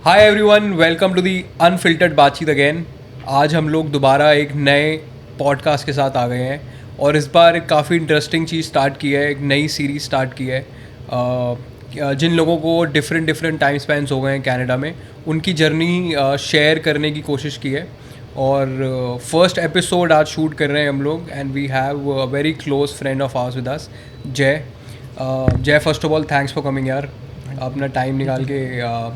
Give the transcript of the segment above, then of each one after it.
Hi everyone, welcome to the unfiltered बातचीत again. आज हम लोग दोबारा एक नए पॉडकास्ट के साथ आ गए हैं और इस बार एक काफ़ी इंटरेस्टिंग चीज़ स्टार्ट की है, एक नई सीरीज़ स्टार्ट की है। जिन लोगों को डिफरेंट टाइम स्पेंस हो गए हैं कनाडा में, उनकी जर्नी शेयर करने की कोशिश की है। और फर्स्ट एपिसोड आज शूट कर रहे हैं हम लोग and we have a very close friend of ours with us, Jay. Jay, first of all thanks for coming यार। अपना टाइम निकाल के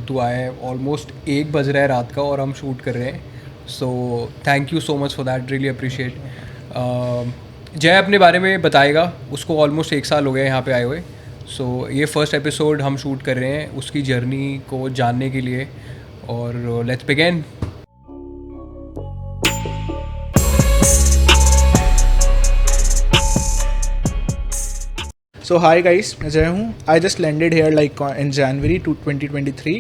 तू आए। ऑलमोस्ट 1 बज रहा है रात का और हम शूट कर रहे हैं, so thank you so much for that, really appreciate. जय अपने बारे में बताएगा, उसको ऑलमोस्ट 1 साल हो गया यहाँ पे आए हुए। सो ये फर्स्ट एपिसोड हम शूट कर रहे हैं उसकी जर्नी को जानने के लिए, और let's begin. So hi guys, मैं जय हूँ। I just landed here like in January 2023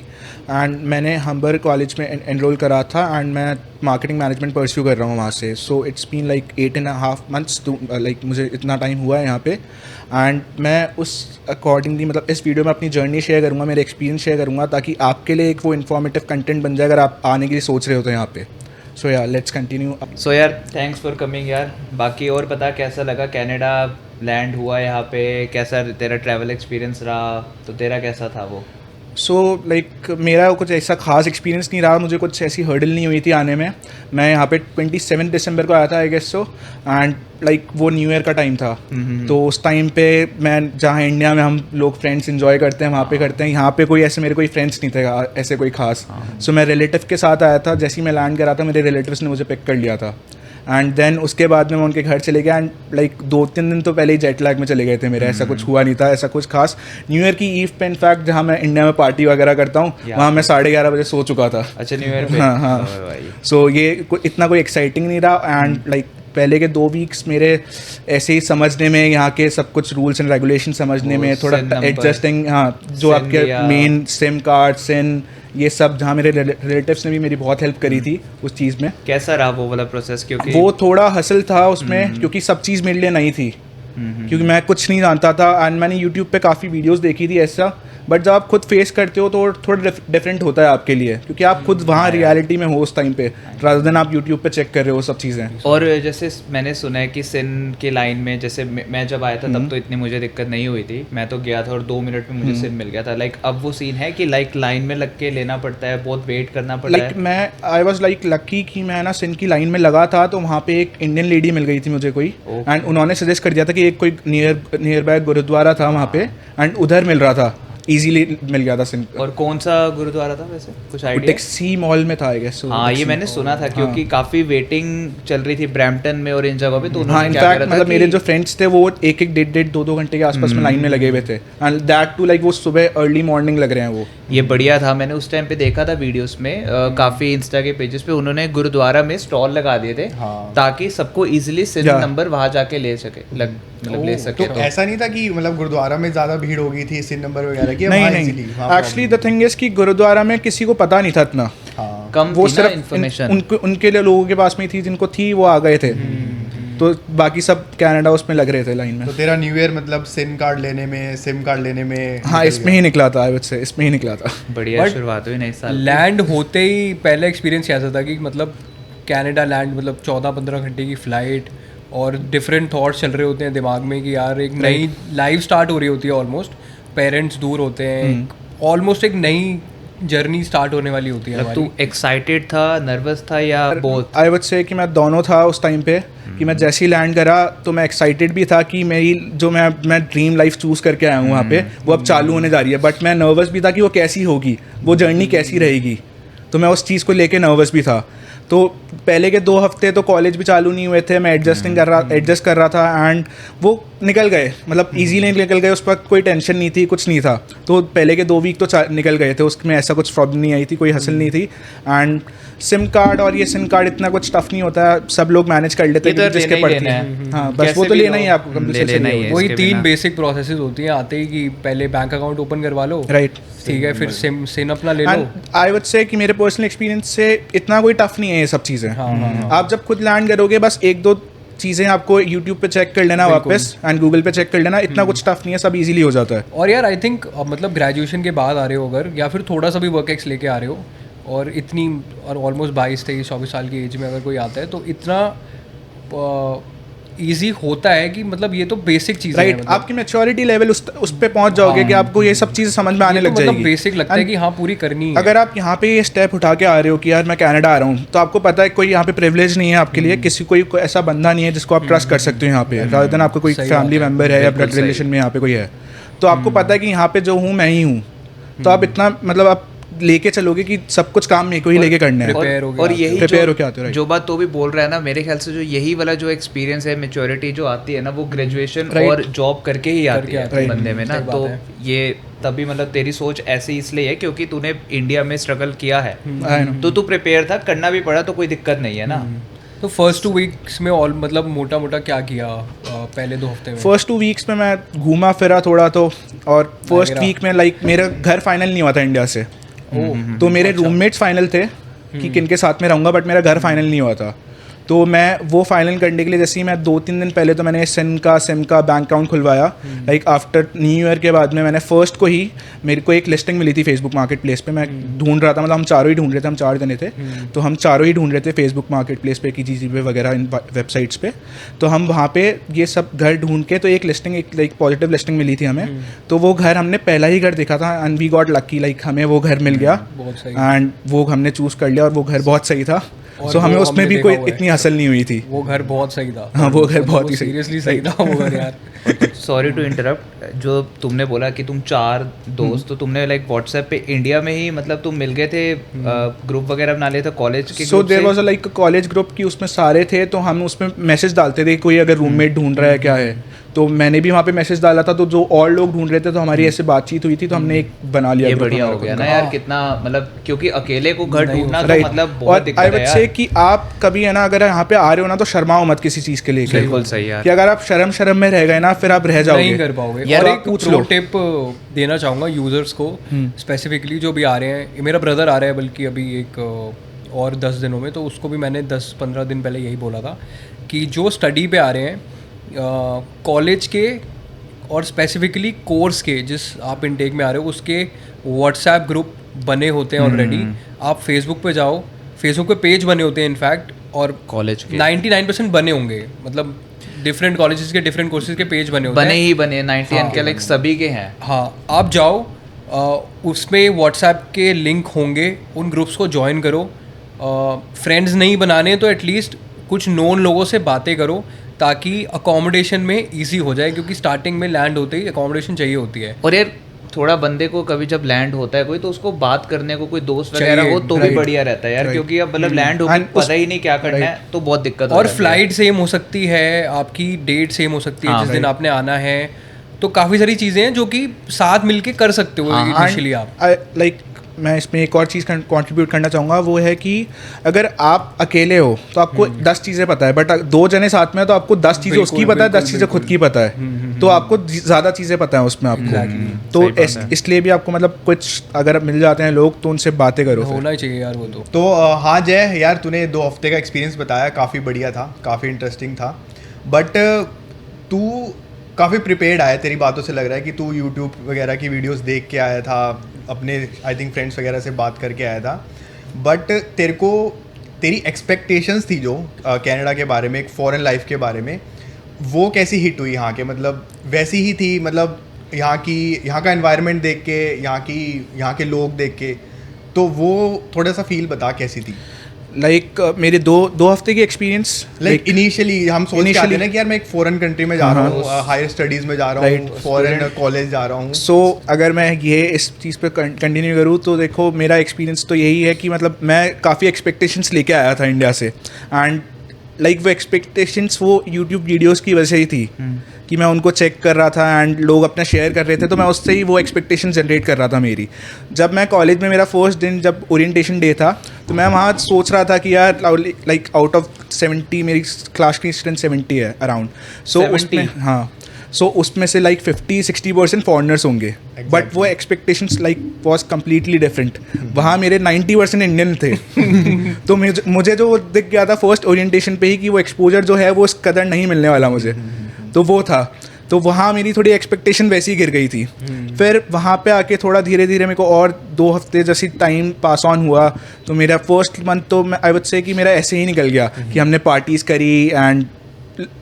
and मैंने हम्बर कॉलेज में एनरोल करा था एंड मैं मार्केटिंग मैनेजमेंट परस्यू कर रहा हूँ वहाँ से। So it's been like 8.5 months तो लाइक मुझे इतना टाइम हुआ है यहाँ पे। एंड मैं उस अकॉर्डिंगली मतलब इस वीडियो में अपनी जर्नी शेयर करूँगा, मेरे एक्सपीरियंस शेयर करूँगा, ताकि आपके लिए एक वो इन्फॉर्मेटिव कंटेंट बन जाए अगर आप आने के लिए सोच रहे हो तो यहाँ पे। सो यार लेट्स कंटिन्यू। सो यार थैंक्स फॉर कमिंग यार। बाकी और पता कैसा लगा कनाडा लैंड हुआ यहाँ पे, कैसा तेरा ट्रैवल एक्सपीरियंस रहा, तो तेरा कैसा था वो? सो लाइक मेरा कुछ ऐसा खास एक्सपीरियंस नहीं रहा, मुझे कुछ ऐसी हर्डल नहीं हुई थी आने में। मैं यहाँ पे 27 दिसंबर को आया था I guess so, and like वो न्यू ईयर का टाइम था। तो उस टाइम पे मैं जहाँ इंडिया में हम लोग फ्रेंड्स एंजॉय करते हैं वहाँ पे करते हैं, यहाँ पे कोई ऐसे मेरे कोई फ्रेंड्स नहीं थे ऐसे कोई खास। सो मैं रिलेटिव के साथ आया था। जैसे ही मैं लैंड करा था मेरे रिलेटिव्स ने मुझे पिक कर लिया था एंड देन उसके बाद में मैं उनके घर चले गया एंड लाइक 2-3 दिन तो पहले ही जेट लैग में चले गए थे मेरे। ऐसा कुछ हुआ नहीं था, ऐसा कुछ खास। न्यू ईयर की ईव पे इनफैक्ट जहाँ मैं इंडिया में पार्टी वगैरह करता हूँ वहाँ मैं 11:30 बजे सो चुका था। अच्छा, न्यू ईयर पे? हाँ। सो ये इतना कोई एक्साइटिंग नहीं रहा एंड लाइक पहले के 2 वीक्स मेरे ऐसे ही समझने में, यहाँ के सब कुछ रूल्स एंड रेगुलेशन समझने में, थोड़ा एडजस्टिंग, हाँ जो आपके मेन सिम कार्ड सिन ये सब, जहाँ मेरे रिलेटिव्स ने भी मेरी बहुत हेल्प करी थी उस चीज़ में। कैसा रहा वो वाला प्रोसेस? क्योंकि वो थोड़ा हसल था उसमें क्योंकि सब चीज़ मेरे लिए नई थी, क्योंकि मैं कुछ नहीं जानता था एंड मैंने यूट्यूब पे काफ़ी वीडियोस देखी थी ऐसा, बट जब आप खुद फेस करते हो तो थोड़ा डिफरेंट होता है आपके लिए, क्योंकि आप खुद वहाँ रियलिटी में हो उस टाइम पे, रादर देन आप यूट्यूब पे चेक कर रहे हो सब चीज़ें। और जैसे मैंने सुना है कि सिन के लाइन में, जैसे मैं जब आया था तब तो इतनी मुझे दिक्कत नहीं हुई थी, मैं तो गया था और 2 मिनट में मुझे सिन मिल गया था। लाइक अब वो सीन है कि लाइक लाइन में लग के लेना पड़ता है, बहुत वेट करना पड़ता है? मैं आई वॉज लाइक लकी कि मैं ना सिन की लाइन में लगा था तो वहाँ पे एक इंडियन लेडी मिल गई थी मुझे कोई, एंड उन्होंने सजेस्ट कर दिया था कि एक कोई नियर बाय गुरुद्वारा था वहाँ पे एंड उधर मिल रहा था, इजीली मिल गया था सिम। और कौन सा गुरुद्वारा था वैसे, कुछ आइडिया? टेक्सी मॉल में था आई गेस। हाँ, ये मैंने सुना था क्योंकि काफी वेटिंग चल रही थी ब्रैम्पटन में और इन जगहों पे। तो हाँ, इनफैक्ट मतलब मेरे जो फ्रेंड्स थे वो 1-1 घंटे के आसपास में लाइन में लगे हुए थे एंड दैट टू लाइक वो सुबह अर्ली मॉर्निंग लग रहे हैं वो। ये बढ़िया था, मैंने उस टाइम पे देखा था वीडियोस में, काफी इंस्टा के पेजेस पे उन्होंने गुरुद्वारा में स्टॉल लगा दिए थे ताकि सबको इजीली सिन नंबर वहां जाके ले सके, मतलब ले सके। तो ऐसा नहीं था कि मतलब गुरुद्वारा में ज्यादा भीड़ हो गई थी सिन नंबर वगैरह की? नहीं, एक्चुअली द थिंग इज कि गुरुद्वारा में किसी को पता नहीं था इतना, कम वो थी सिर्फ इन्फॉर्मेशन उनके लिए लोगों के पास में ही थी, जिनको थी वो आ गए थे। तो बाकी सब कनाडा उसमें लग रहे थे लाइन में। तो तेरा न्यू ईयर मतलब सिम कार्ड लेने में, सिम कार्ड लेने में? हाँ, इसमें ही निकला था, आई वुड से इसमें ही निकला था। बढ़िया शुरुआत हुई नए साल। लैंड होते ही पहला एक्सपीरियंस कैसा था कि मतलब कनाडा लैंड, मतलब 14-15 घंटे की फ़्लाइट और डिफरेंट थॉट्स चल रहे होते हैं दिमाग में कि यार एक नई लाइफ स्टार्ट हो रही होती है, ऑलमोस्ट पेरेंट्स दूर होते हैं, ऑलमोस्ट एक नई जर्नी स्टार्ट होने वाली होती है। तू एक्साइटेड था, नर्वस था या बोथ? आई वुड से कि मैं दोनों था उस टाइम पे, कि मैं जैसे ही लैंड करा तो मैं एक्साइटेड भी था कि मेरी जो मैं ड्रीम लाइफ चूज़ करके आया हूँ वहाँ पे वो अब चालू होने जा रही है, बट मैं नर्वस भी था कि वो कैसी होगी, वो जर्नी कैसी रहेगी, तो मैं उस चीज़ को लेके नर्वस भी था। तो पहले के 2 हफ्ते तो कॉलेज भी चालू नहीं हुए थे, मैं एडजस्ट कर रहा था एंड वो निकल गए, मतलब इजीली निकल गए, उस वक्त कोई टेंशन नहीं थी, कुछ नहीं था। तो पहले के 2 वीक तो निकल गए थे, उसमें ऐसा कुछ प्रॉब्लम नहीं आई थी, कोई हसल नहीं थी। एंड सिम कार्ड और ये सिम कार्ड इतना कुछ टफ नहीं होता है, सब लोग मैनेज कर लेते हैं जिसके पड़ती है। हाँ, बस वो तो लेना ही आपको, वही 3 बेसिक प्रोसेसेस होती हैं आते ही, कि पहले बैंक अकाउंट ओपन करवा लो, राइट, ठीक है, फिर सिम अपना ले लो। आई वुड से कि मेरे पर्सनल एक्सपीरियंस से इतना कोई टफ नहीं है ये सब चीज़ें। आप जब खुद लैंड करोगे बस 1-2 चीज़ें आपको यूट्यूब पे चेक कर लेना वापस एंड गूगल पे चेक कर लेना, इतना कुछ टफ नहीं है, सब इजीली हो जाता है। और यार आई थिंक मतलब ग्रेजुएशन के बाद आ रहे हो अगर, या फिर थोड़ा सा भी वर्क एक्स लेके आ रहे हो, और इतनी और ऑलमोस्ट 22-23-24 साल की एज में अगर कोई आता है तो इतना ईजी होता है कि मतलब ये तो बेसिक चीज़ है, राइट, मतलब आपकी मैच्योरिटी लेवल उस पे पहुंच जाओगे कि आपको ये सब चीज़ें समझ में आने लग मतलब जाएगी। बेसिक लगता है कि हाँ पूरी करनी है। अगर आप यहाँ पे ये स्टेप उठा के आ रहे हो कि यार मैं कनाडा आ रहा हूँ, तो आपको पता है कोई यहाँ पे प्रिविलेज नहीं है आपके लिए, किसी कोई ऐसा बंदा नहीं है जिसको आप ट्रस्ट कर सकते हो यहाँ पे, रादर देन आपको कोई फैमिली मेम्बर है या ब्लड रिलेशन में यहाँ पे कोई है, तो आपको पता है कि यहाँ पे जो हूँ मैं ही हूँ, तो आप इतना मतलब आप लेके चलोगे कि सब कुछ काम मेरे को ही लेके करना है। Prepare हो गया और यही Prepare हो के आते हो, right? जो बात तो भी बोल रहा है ना, मेरे ख्याल से जो यही वाला जो एक्सपीरियंस है, मेच्योरिटी जो आती है ना, वो ग्रेजुएशन Right. और जॉब करके ही आती है Right. बंदे में ना। सही बात तो है। ये तभी मतलब तेरी सोच ऐसी इसलिए है क्योंकि तूने इंडिया में स्ट्रगल किया है, I know. तो तू प्रिपेयर था, करना भी पड़ा, तो कोई दिक्कत नहीं है ना। तो फर्स्ट 2 वीक्स में ऑल मतलब मोटा मोटा क्या किया पहले 2 हफ्ते में? फर्स्ट 2 वीक्स में मैं घूमा फिरा थोड़ा तो, और फर्स्ट वगैरह। वीक में लाइक मेरा घर फाइनल नहीं हुआ था इंडिया से, तो मेरे रूममेट्स फाइनल थे कि किनके साथ में रहूँगा, बट मेरा घर फाइनल नहीं हुआ था। तो मैं वो फाइनल करने के लिए जैसे ही मैं 2-3 दिन पहले तो मैंने सिम का बैंक अकाउंट खुलवाया, लाइक आफ्टर न्यू ईयर के बाद में मैंने फर्स्ट को ही मेरे को एक लिस्टिंग मिली थी फेसबुक मार्केट प्लेस पे, मैं ढूंढ रहा था, मतलब हम चारों ही ढूंढ रहे थे, हम 4 जने थे, तो हम चारों ही ढूंढ रहे थे फेसबुक मार्केट प्लेस पे की जीजी पे वगैरह इन वेबसाइट्स पे। तो हम वहाँ पे ये सब घर ढूंढ के, तो एक लिस्टिंग, एक लाइक पॉजिटिव लिस्टिंग मिली थी हमें, तो वो घर हमने पहला ही घर देखा था and we got lucky, like हमें वो घर मिल गया बहुत सही। एंड वो हमने चूज़ कर लिया और वो घर बहुत सही था। और सो हमें वो उसमें हमने भी देखा कोई हुआ है। इतनी हसल नहीं हुई थी। वो घर बहुत सही था। हाँ, वो घर बहुत ही सही, सीरियसली सही था वो घर यार। सॉरी टू इंटरप्ट, जो तुमने बोला कि तुम 4 दोस्त, तो तुमने लाइक व्हाट्सएप पे इंडिया में ही मतलब तुम मिल गए थे, ग्रुप वगैरह बना लिए थे कॉलेज के? So there was like college group की, उसमें सारे थे, तो हम उसमें मैसेज डालते थे कोई अगर रूममेट ढूंढ रहा है क्या है, तो मैंने भी वहाँ पे मैसेज डाला था, तो जो और लोग ढूंढ रहे थे तो हमारी ऐसे बातचीत हुई थी, तो हमने एक बना लिया। ये group बढ़िया हमारा हो गया खुद ना का। यार, कितना मतलब, क्योंकि अकेले को घर नहीं ढूंढना तो Right. मतलब बहुत और दिक्कत आई है वुड यार। से कि आप कभी है ना, अगर यहाँ पे आ रहे हो ना, तो शर्माओ मत किसी चीज़ के लिए, बिल्कुल सही यार। कि अगर आप शर्म में रह गए ना, फिर आप रह जाओगे, नहीं कर पाओगे। यार और आप एक पूछ प्रो लो। टिप देना चाहूँगा यूज़र्स को, स्पेसिफिकली जो भी आ रहे हैं, मेरा ब्रदर आ रहा है बल्कि अभी एक और 10 दिनों में, तो उसको भी मैंने 10-15 दिन पहले यही बोला था कि जो स्टडी पे आ रहे हैं कॉलेज के और स्पेसिफिकली कोर्स के, जिस आप इनटेक में आ रहे हो उसके व्हाट्सएप ग्रुप बने होते हैं ऑलरेडी। आप फेसबुक पे जाओ, फेसबुक पे पेज बने होते हैं इनफैक्ट, और कॉलेज के 99% बने होंगे, मतलब डिफरेंट कॉलेजेस के डिफरेंट कोर्सेज के पेज बने होते बने हैं। ही बने 99 के लाइक सभी के हैं। हाँ, आप जाओ, उसमें व्हाट्सएप के लिंक होंगे, उन ग्रुप्स को ज्वाइन करो। फ्रेंड्स नहीं बनाने तो एटलीस्ट कुछ नोन लोगों से बातें करो, ताकि अकोमोडेशन में इजी हो जाए, क्योंकि स्टार्टिंग में लैंड होते ही अकोमोडेशन चाहिए होती है। और यार थोड़ा बंदे को कभी जब लैंड होता है कोई, तो उसको बात करने को कोई दोस्त चाहिए, वगैरह हो तो भी right, बढ़िया रहता है यार, right. क्योंकि अब मतलब लैंड हो And पता ही नहीं क्या करना है, तो बहुत दिक्कत हो और जाती है। फ्लाइट सेम हो सकती है, आपकी डेट सेम हो सकती है हाँ, जिस दिन आपने आना है, तो काफ़ी सारी चीज़ें हैं जो कि साथ मिलके कर सकते हो हाँ, इनिशियली आप। लाइक मैं इसमें एक और चीज़ कंट्रीब्यूट करना चाहूँगा, वो है कि अगर आप अकेले हो तो आपको 10 चीज़ें पता है, बट 2 जने साथ में है तो आपको 10 चीज़ें बिल्कुल, उसकी पता है, 10 बिल्कुल, चीज़ें खुद की पता है, तो आपको ज़्यादा चीज़ें पता है उसमें आपको। तो इसलिए भी आपको मतलब कुछ अगर मिल जाते हैं लोग, तो उनसे बातें करो फिर। होना ही चाहिए यार वो तो। तो हाँ जय यार, तूने 2 हफ्ते का एक्सपीरियंस बताया, काफ़ी बढ़िया था, काफ़ी इंटरेस्टिंग था, बट तू काफ़ी प्रिपेयर्ड आया, तेरी बातों से लग रहा है कि तू यूट्यूब वगैरह की वीडियोस देख के आया था, अपने आई थिंक फ्रेंड्स वगैरह से बात करके आया था, बट तेरे को तेरी एक्सपेक्टेशंस थी जो कनाडा के बारे में, एक फॉरेन लाइफ के बारे में, वो कैसी हिट हुई यहाँ के? मतलब वैसी ही थी, मतलब यहाँ का एनवायरनमेंट देख के, यहाँ के लोग देख के, तो वो थोड़ा सा फील बता कैसी थी? लाइक मेरे 2 हफ्ते की एक्सपीरियंस, लाइक इनिशियली हम सोच के आते हैं ना कि यार मैं एक फॉरेन कंट्री में जा रहा हूँ, हायर स्टडीज़ में जा रहा हूँ, फॉरेन कॉलेज जा रहा हूँ। सो अगर मैं ये इस चीज़ पे कंटिन्यू करूँ, तो देखो मेरा एक्सपीरियंस तो यही है कि मतलब मैं काफ़ी एक्सपेक्टेशंस लेके आया था इंडिया से, एंड लाइक वो एक्सपेक्टेशंस वो यूट्यूब वीडियोस की वजह से ही थी कि मैं उनको चेक कर रहा था एंड लोग अपना शेयर कर रहे थे, तो मैं उससे ही वो एक्सपेक्टेशन जनरेट कर रहा था मेरी। जब मैं कॉलेज में, मेरा फर्स्ट दिन जब ओरिएंटेशन डे था, तो मैं वहाँ सोच रहा था कि यार लाइक आउट ऑफ 70 मेरी क्लास की स्टूडेंट 70 है अराउंड, सो उसमें हाँ, सो उसमें से लाइक 50-60% फॉरनर्स होंगे, बट वो expectations like was completely different. वहाँ मेरे 90% इंडियन थे। तो मुझे जो दिख गया था फर्स्ट ओरिएंटेशन पे ही कि वो एक्सपोजर जो है वो इस कदर नहीं मिलने वाला मुझे, तो वो था। तो वहाँ मेरी थोड़ी एक्सपेक्टेशन वैसी ही गिर गई थी। फिर वहाँ पे आके थोड़ा धीरे धीरे मेरे को और 2 हफ्ते जैसी टाइम पास ऑन हुआ, तो मेरा फर्स्ट मंथ तो मैं आई वुड से कि मेरा ऐसे ही निकल गया कि हमने पार्टीज़ करी एंड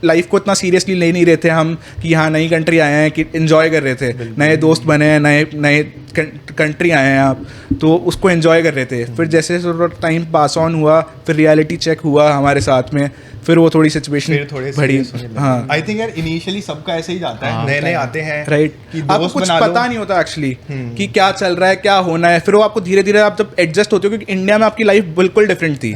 लाइफ को इतना सीरियसली ले नहीं रहे थे हम कि यहाँ नई कंट्री आए हैं, कि इन्जॉय कर रहे थे, नए दोस्त बने हैं, नए कंट्री आए हैं आप, तो उसको एंजॉय कर रहे थे। फिर जैसे टाइम पास ऑन हुआ, फिर रियलिटी चेक हुआ हमारे साथ में, फिर वो थोड़ी सिचुएशन बढ़ी। हाँ, आई थिंक यार इनिशियली सबका ऐसे ही जाता है, नए नए आते हैं, राइट, आपको कुछ पता नहीं होता एक्चुअली कि क्या चल रहा है, क्या होना है। फिर वो आपको धीरे धीरे आप जब एडजस्ट होते हो, क्योंकि इंडिया में आपकी लाइफ बिल्कुल डिफरेंट थी,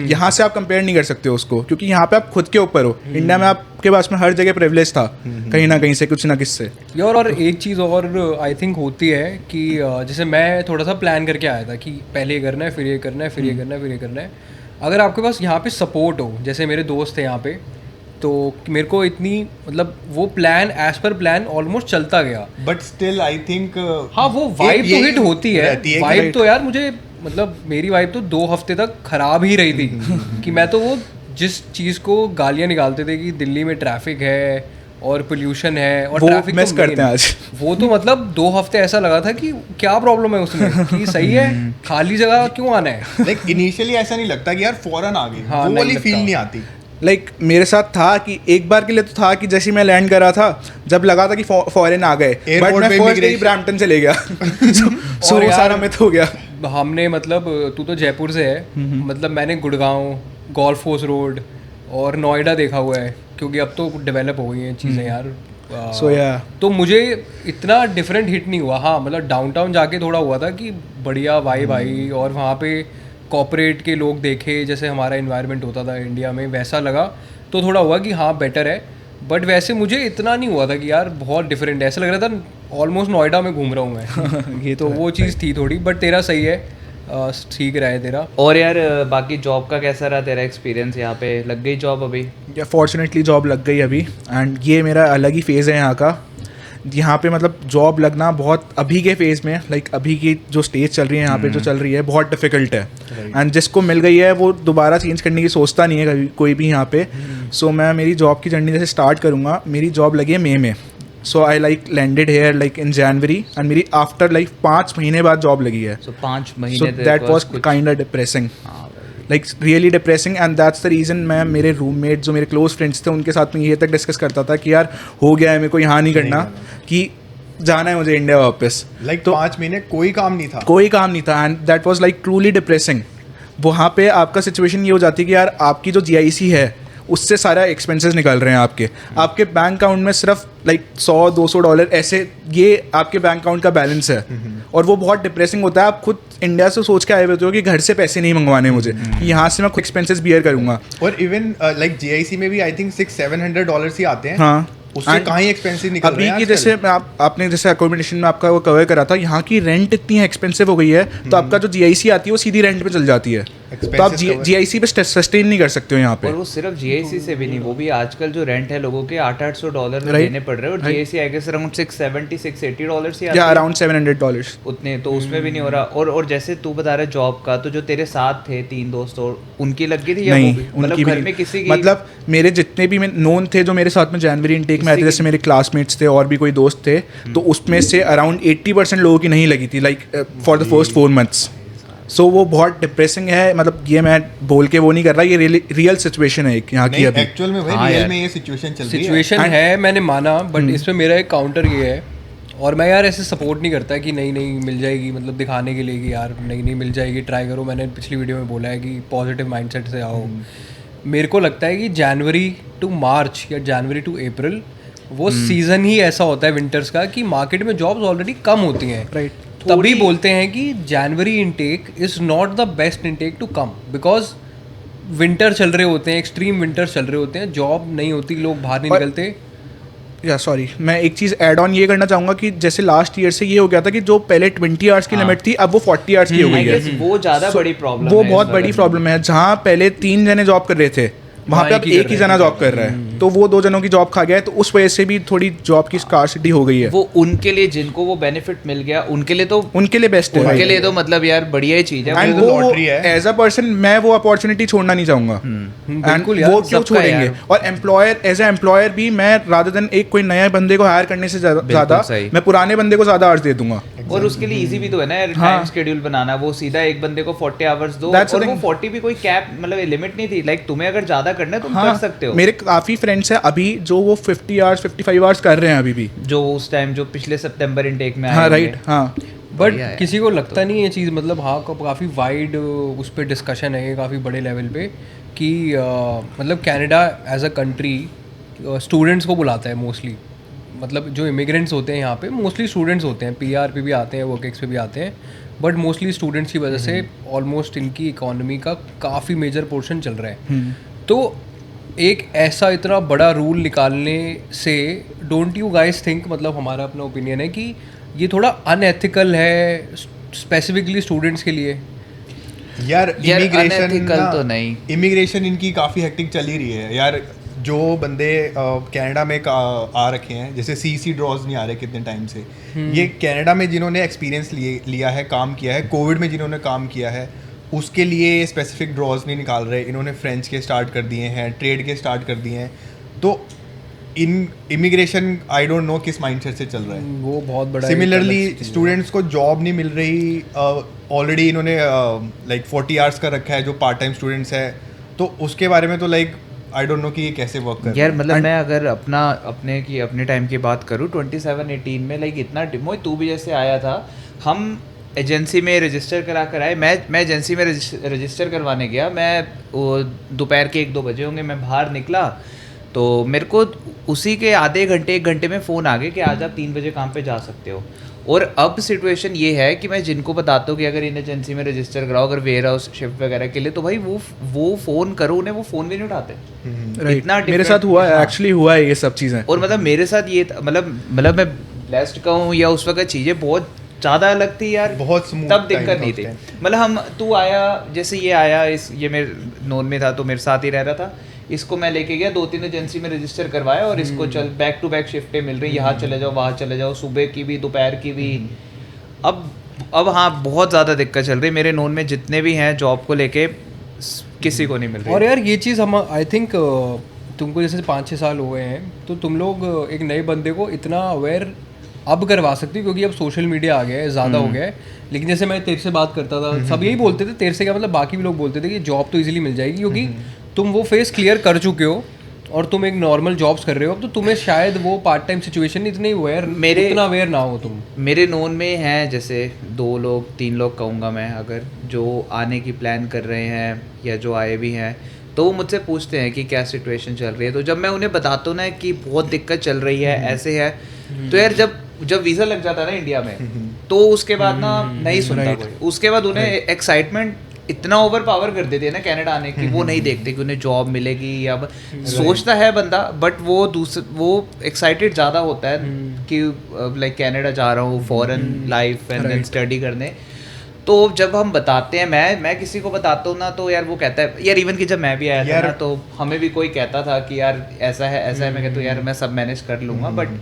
यहाँ से आप कंपेयर नहीं कर सकते हो उसको, क्योंकि यहाँ पे आप खुद के ऊपर हो। इंडिया में आपके पास में हर जगह प्रिविलेज था, कहीं ना कहीं से कुछ ना किससे। और एक चीज़ और आई थिंक होती है कि जैसे मैं थोड़ा सा प्लान करके आया था कि पहले ये करना है, फिर ये करना है, फिर ये करना है, फिर ये करना है। अगर आपके पास यहाँ पे सपोर्ट हो, जैसे मेरे दोस्त थे यहाँ पे, तो मेरे को इतनी मतलब वो प्लान एज पर प्लान ऑलमोस्ट चलता गया, बट स्टिल आई थिंक हाँ वो वाइब तो हिट होती है। वाइब तो यार मुझे मतलब मेरी वाइब तो 2 हफ्ते तक खराब ही रही थी कि मैं तो वो जिस चीज़ को गालियाँ निकालते थे कि दिल्ली में ट्रैफिक है और पोल्यूशन है और ट्रैफिक मिस करते हैं आज। वो तो मतलब 2 हफ्ते ऐसा लगा था कि क्या प्रॉब्लम है उसमें कि सही है, खाली जगह क्यों आना है। लाइक इनिशियली ऐसा नहीं लगता कि यार फौरन आ गए, हाँ, वो वाली लगता। फील नहीं आती। लाइक मेरे साथ था कि एक बार के लिए तो था कि जैसे मैं लैंड करा था, जब लगा था कि फॉरेन आ गए, बट मैं फर्स्ट डे ब्रैम्पटन से ले गया। सो वो सारा मिथ हो गया। हमने मतलब तू तो जयपुर से है, मतलब मैंने गुड़गांव, गोल्फ कोर्स रोड और नोएडा देखा हुआ है, क्योंकि अब तो डेवलप हो गई हैं चीज़ें यार। तो मुझे इतना डिफरेंट हिट नहीं हुआ। हाँ मतलब डाउनटाउन जाके थोड़ा हुआ था कि बढ़िया वाइब आई, और वहाँ पे कॉर्पोरेट के लोग देखे, जैसे हमारा इन्वायरमेंट होता था इंडिया में वैसा लगा, तो थोड़ा हुआ कि हाँ बेटर है। बट वैसे मुझे इतना नहीं हुआ था कि यार बहुत डिफरेंट है, ऐसा लग रहा था ऑलमोस्ट नोएडा में घूम रहा हूँ मैं। ये तो वो चीज़ थी थोड़ी, बट तेरा सही है, ठीक रहा है तेरा। और यार बाकी जॉब का कैसा रहा तेरा एक्सपीरियंस? यहाँ पे लग गई जॉब अभी? या फॉर्चुनेटली जॉब लग गई अभी, एंड ये मेरा अलग ही फेज़ है यहाँ का। यहाँ पे मतलब जॉब लगना बहुत अभी के फेज़ में, लाइक अभी की जो स्टेज चल रही है यहाँ पे जो चल रही है, बहुत डिफ़िकल्ट है। एंड जिसको मिल गई है वो दोबारा चेंज करने की सोचता नहीं है कभी कोई भी यहाँ पे। सो मैं मेरी जॉब की जर्नी जैसे स्टार्ट करूँगा, मेरी जॉब लगी है मई में। So I like landed here like in January, and मेरी आफ्टर लाइक 5 महीने बाद जॉब लगी है। सो 5 महीने, so that was kind of depressing, like really depressing. And that's the reason मैं मेरे रूममेट जो मेरे क्लोज फ्रेंड्स थे उनके साथ में ये तक डिस्कस करता था कि यार हो गया है, मेरे को यहाँ नहीं करना, कि जाना है मुझे इंडिया वापस। लाइक 5 महीने कोई काम नहीं था, कोई काम नहीं था, and that was like truly depressing. वहाँ पे आपका सिचुएशन ये हो जाती है कि यार आपकी जो GIC है उससे सारा एक्सपेंसेस निकल रहे हैं आपके बैंक अकाउंट में सिर्फ लाइक $100-200 ऐसे ये आपके बैंक अकाउंट का बैलेंस है। और वो बहुत डिप्रेसिंग होता है। आप खुद इंडिया से सोच के आए हुए हो कि घर से पैसे नहीं मंगवाने मुझे, यहाँ से मैं खुद एक्सपेंसेस बियर करूँगा। और इवन लाइक GIC में भी आई थिंक $600-700 ही आते हैं। हाँ, उससे कहीं एक्सपेंसिव निकल रहे हैं अभी की जैसे आपने जैसे अकोमोडेशन में आपका वो कवर करा था, यहाँ की रेंट इतनी एक्सपेंसिव हो गई है, तो आपका जो GIC आती है वो सीधी रेंट पे चल जाती है, तो आप GIC पे सस्टेन नहीं कर सकते हो यहाँ पे। और वो सिर्फ GIC से भी नहीं, वो भी आजकल जो रेंट है लोगों के $800-800 में देने पड़ रहे हैं, और GIC आई गेस अराउंड $670-680 ही, या अराउंड $700 उतने, तो उसमें भी नहीं हो रहा। और जैसे तू बता रहा है जॉब का, तो जो तेरे साथ थे 3 दोस्त, और उनकी लग गई थी या नहीं? मतलब घर में किसी की? मतलब मेरे जितने भी नोन थे जो मेरे साथ में जनवरी इनटेक में आए थे, जैसे मेरे क्लासमेट्स थे और भी कोई दोस्त थे, तो उसमें से अराउंड 80% लोगों की नहीं लगी थी, like for the first 4 months। सो वो बहुत डिप्रेसिंग है। मतलब ये मैं बोल के वो नहीं कर रहा, ये रियल सिचुएशन है एक यहाँ की अभी। एक्चुअल में भाई रियल में ये सिचुएशन चल रही है। सिचुएशन है, मैंने माना, बट इसमें मेरा एक काउंटर ये है, और मैं यार ऐसे सपोर्ट नहीं करता कि नहीं मिल जाएगी, मतलब दिखाने के लिए कि यार नहीं मिल जाएगी, ट्राई करो। मैंने पिछली वीडियो में बोला है कि पॉजिटिव माइंडसेट से आओ। मेरे को लगता है कि जनवरी टू मार्च या जनवरी टू अप्रैल वो सीज़न ही ऐसा होता है विंटर्स का कि मार्केट में जॉब्स ऑलरेडी कम होती हैं। राइट, तभी बोलते हैं कि January intake is not the best intake to come, because winter चल रहे होते हैं, एक्सट्रीम विंटर चल रहे होते हैं, जॉब नहीं होती, लोग बाहर नहीं निकलते। या सॉरी, मैं एक चीज़ ऐड ऑन ये करना चाहूँगा कि जैसे लास्ट ईयर से ये हो गया था कि जो पहले 20 आवर्स की लिमिट थी, अब वो 40 आवर्स की हो गई है। वो ज़्यादा बड़ी प्रॉब्लम है, वो बहुत बड़ी प्रॉब्लम है। जहाँ पहले 3 जने जॉब कर रहे थे, वहाँ पे अब एक ही जना जॉब कर रहा है, तो वो 2 जनों की जॉब खा गया है, तो उस वजह से भी थोड़ी जॉब की स्कार्सिटी हो गई है। वो उनके लिए जिनको वो बेनिफिट मिल गया उनके लिए तो बेस्ट है, उनके लिए तो मतलब यार बढ़िया ही चीज है। एंड तो वो लॉटरी है। एज अ पर्सन मैं वो अपॉर्चुनिटी छोड़ना नहीं चाहूंगा, एंड वो क्यों छोड़ेंगे। और एम्प्लॉयर एज ए एम्प्लॉयर भी मैं रादर देन एक कोई नए बंदे को हायर करने से ज्यादा मैं पुराने बंदे को ज्यादा आवर्स दे दूंगा। और उसके लिए इजी भी तो है ना टाइम शेड्यूल बनाना, वो सीधा एक बंदे को 40 आवर्स दो, और वो 40 भी कोई कैप मतलब लिमिट नहीं थी, लाइक तुम्हें अगर ज्यादा करना है तुम कर सकते हो। मेरे काफी फ्रेंड्स हैं अभी जो वो 50 आवर्स 55 आवर्स कर रहे हैं अभी भी, जो उस टाइम जो पिछले सितंबर इनटेक में आए। हाँ राइट, हाँ। बट किसी को लगता नहीं ये चीज़, मतलब हाँ काफ़ी वाइड उस पर डिस्कशन है काफ़ी बड़े लेवल पे कि मतलब Canada as a country students को बुलाता है मोस्टली, मतलब जो इमिग्रेंट्स होते हैं यहाँ पे मोस्टली स्टूडेंट्स होते हैं, PR पे भी आते हैं, वर्क एक्स पे भी आते हैं, बट मोस्टली स्टूडेंट्स की वजह से ऑलमोस्ट इनकी इकोनॉमी का काफ़ी मेजर पोर्शन चल रहा है। तो एक ऐसा इतना बड़ा रूल निकालने से डोंट यू गाइस थिंक, मतलब हमारा अपना ओपिनियन है कि ये थोड़ा अनएथिकल है स्पेसिफिकली स्टूडेंट्स के लिए। यार इमिग्रेशन तो नहीं, इमिग्रेशन इनकी काफ़ी हेक्टिक चल ही रही है यार। जो बंदे कनाडा में आ रखे हैं, जैसे CC ड्रॉज नहीं आ रहे कितने टाइम से, ये कनाडा में जिन्होंने एक्सपीरियंस लिया है, काम किया है, कोविड में जिन्होंने काम किया है, उसके लिए स्पेसिफिक ड्रॉज नहीं निकाल रहे। इन्होंने फ्रेंच के स्टार्ट कर दिए हैं, ट्रेड के स्टार्ट कर दिए हैं। तो in immigration I don't know किस माइंडसेट से चल रहा है, वो बहुत बड़ा। सिमिलरली स्टूडेंट्स को जॉब नहीं मिल रही, ऑलरेडी इन्होंने लाइक 40 आवर्स का रखा है जो पार्ट टाइम स्टूडेंट्स है, तो उसके बारे में तो लाइक आई डोंट नो कि ये कैसे वर्क कर यार। मतलब मैं अगर अपने टाइम की बात करूँ 27-18 में, लाइक इतना डिमो तू भी जैसे आया था, हम एजेंसी में रजिस्टर करा कर आए। मैं एजेंसी में रजिस्टर करवाने गया, मैं दोपहर के 1-2 बजे होंगे, मैं बाहर निकला तो मेरे को उसी के आधे घंटे 1 घंटे में फ़ोन आ गया कि आज आप 3 बजे काम पे जा सकते हो। और अब सिचुएशन ये है कि मैं जिनको बताता हूँ कि अगर इन एजेंसी में रजिस्टर कराओ अगर वेयर हाउस शिफ्ट वगैरह के लिए, तो भाई वो फ़ोन करो उन्हें, वो फ़ोन भी नहीं उठाते। इतना मेरे साथ हुआ है, एक्चुअली हुआ है ये सब चीज़ें। और मतलब मेरे साथ ये मतलब मैं ब्लेस्ड कहूँ या उस वक्त चीज़ें बहुत ज़्यादा अलग थी यार, बहुत स्मूथ, तब दिक्कत नहीं थी। मतलब तू आया, जैसे ये आया, ये मेरे नोन में था तो मेरे साथ ही रह रहा था, इसको मैं लेके गया 2-3 एजेंसी में रजिस्टर करवाया, और इसको चल बैक टू बैक शिफ्टें मिल रही, यहाँ चले जाओ वहाँ चले जाओ, सुबह की भी दोपहर की भी। अब हाँ बहुत ज़्यादा दिक्कत चल रही, मेरे नोन में जितने भी हैं जॉब को लेके किसी को नहीं मिल रही। और यार ये चीज़ हम आई थिंक तुमको जैसे 5-6 साल हुए हैं, तो तुम लोग एक नए बंदे को इतना अवेयर अब करवा सकते हो क्योंकि अब सोशल मीडिया आ गया है, ज़्यादा हो गया है। लेकिन जैसे मैं तेरे से बात करता था, सब यही बोलते थे, तेरे से क्या मतलब बाकी भी लोग बोलते थे कि जॉब तो इजीली मिल जाएगी क्योंकि तुम वो फेस क्लियर कर चुके हो और तुम एक नॉर्मल जॉब्स कर रहे हो, अब तो तुम्हें शायद वो पार्ट टाइम सिचुएशन इतनी इतना अवेयर ना हो तुम। मेरे नोन में हैं जैसे 2-3 लोग कहूँगा मैं, अगर जो आने की प्लान कर रहे हैं या जो आए भी हैं, तो वो मुझसे पूछते हैं कि क्या सिचुएशन चल रही है। तो जब मैं उन्हें बताता हूँ ना कि बहुत दिक्कत चल रही है, ऐसे है, तो यार जब वीज़ा लग जाता है ना इंडिया में, तो उसके बाद ना नहीं सुनता कोई। उसके बाद उन्हें एक्साइटमेंट इतना ओवर पावर कर देते हैं ना कनाडा आने की, वो नहीं देखते कि उन्हें जॉब मिलेगी या सोचता है बंदा, बट वो एक्साइटेड ज़्यादा होता है कि लाइक कनाडा जा रहा हूँ foreign life and then study करने। तो जब हम बताते हैं, मैं किसी को बताता हूँ ना, तो यार वो कहता है यार, इवन कि जब मैं भी आया था ना, तो हमें भी कोई कहता था कि यार ऐसा है मैं कहता हूँ यार मैं सब मैनेज कर लूँगा, बट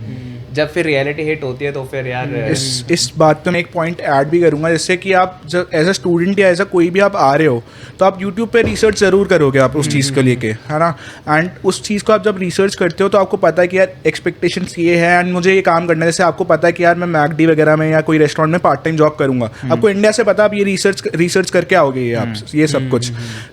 जब फिर रियलिटी हिट होती है तो फिर यार इस बात पे मैं एक पॉइंट ऐड भी करूंगा, जैसे कि आप जब एज अ स्टूडेंट या एज अ कोई भी आप आ रहे हो, तो आप यूट्यूब पे रिसर्च ज़रूर करोगे आप उस चीज़ को लेके, है ना। एंड उस चीज़ को आप जब रिसर्च करते हो तो आपको पता है कि यार एक्सपेक्टेशंस ये है एंड मुझे ये काम करना है। जैसे आपको पता है कि यार मैं मैकडी वगैरह में या कोई रेस्टोरेंट में पार्ट टाइम जॉब करूँगा, आपको इंडिया से पता, आप ये रिसर्च करके आओगे ये आप ये सब कुछ।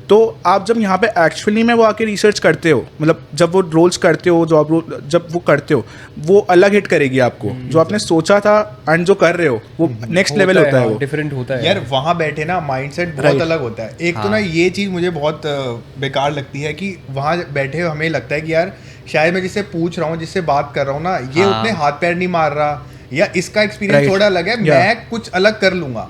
तो आप जब यहाँ पे एक्चुअली में वो आके रिसर्च करते हो, मतलब जब वो रोल्स करते हो, जॉब रोल जब वो करते हो, वो अलग हिट करेगी आपको। जो आपने सोचा था एंड जो कर रहे हो वो नेक्स्ट लेवल होता है, वो डिफरेंट होता है यार। वहाँ बैठे ना माइंडसेट बहुत अलग होता है। एक तो ना ये चीज़ मुझे बहुत बेकार लगती है कि वहाँ बैठे हमें लगता है कि यार शायद मैं जिससे पूछ रहा हूँ, जिससे बात कर रहा हूँ ना, ये उतने हाथ पैर नहीं मार रहा, या इसका एक्सपीरियंस थोड़ा अलग है, मैं कुछ अलग कर लूँगा।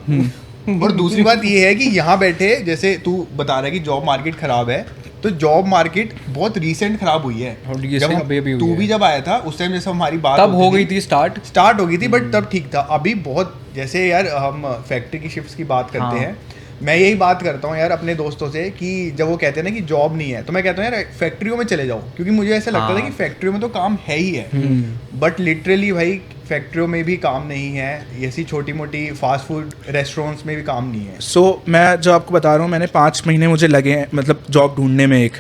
और दूसरी बात ये है कि यहाँ बैठे, जैसे तू बता रहा है कि जॉब मार्केट खराब है, तो जॉब मार्केट बहुत रिसेंट खराब हुई है। जब तू भी जब आया था उस टाइम जैसे हमारी बात तब हो गई थी, स्टार्ट हो गई थी, बट तब ठीक था। अभी बहुत, जैसे यार हम फैक्ट्री की शिफ्ट्स की बात करते हैं, मैं यही बात करता हूँ यार अपने दोस्तों से कि जब वो कहते हैं ना कि जॉब नहीं है, तो मैं कहता हूँ यार फैक्ट्रियों में चले जाओ, क्योंकि मुझे ऐसा लगता था कि फैक्ट्रियों में तो काम है ही है, बट लिटरली भाई फैक्ट्रियों में भी काम नहीं है, ऐसी छोटी मोटी फास्ट फूड रेस्टोरेंट्स में भी काम नहीं है। सो मैं जो आपको बता रहा हूँ, मैंने 5 महीने मुझे लगे हैं मतलब जॉब ढूंढने में। एक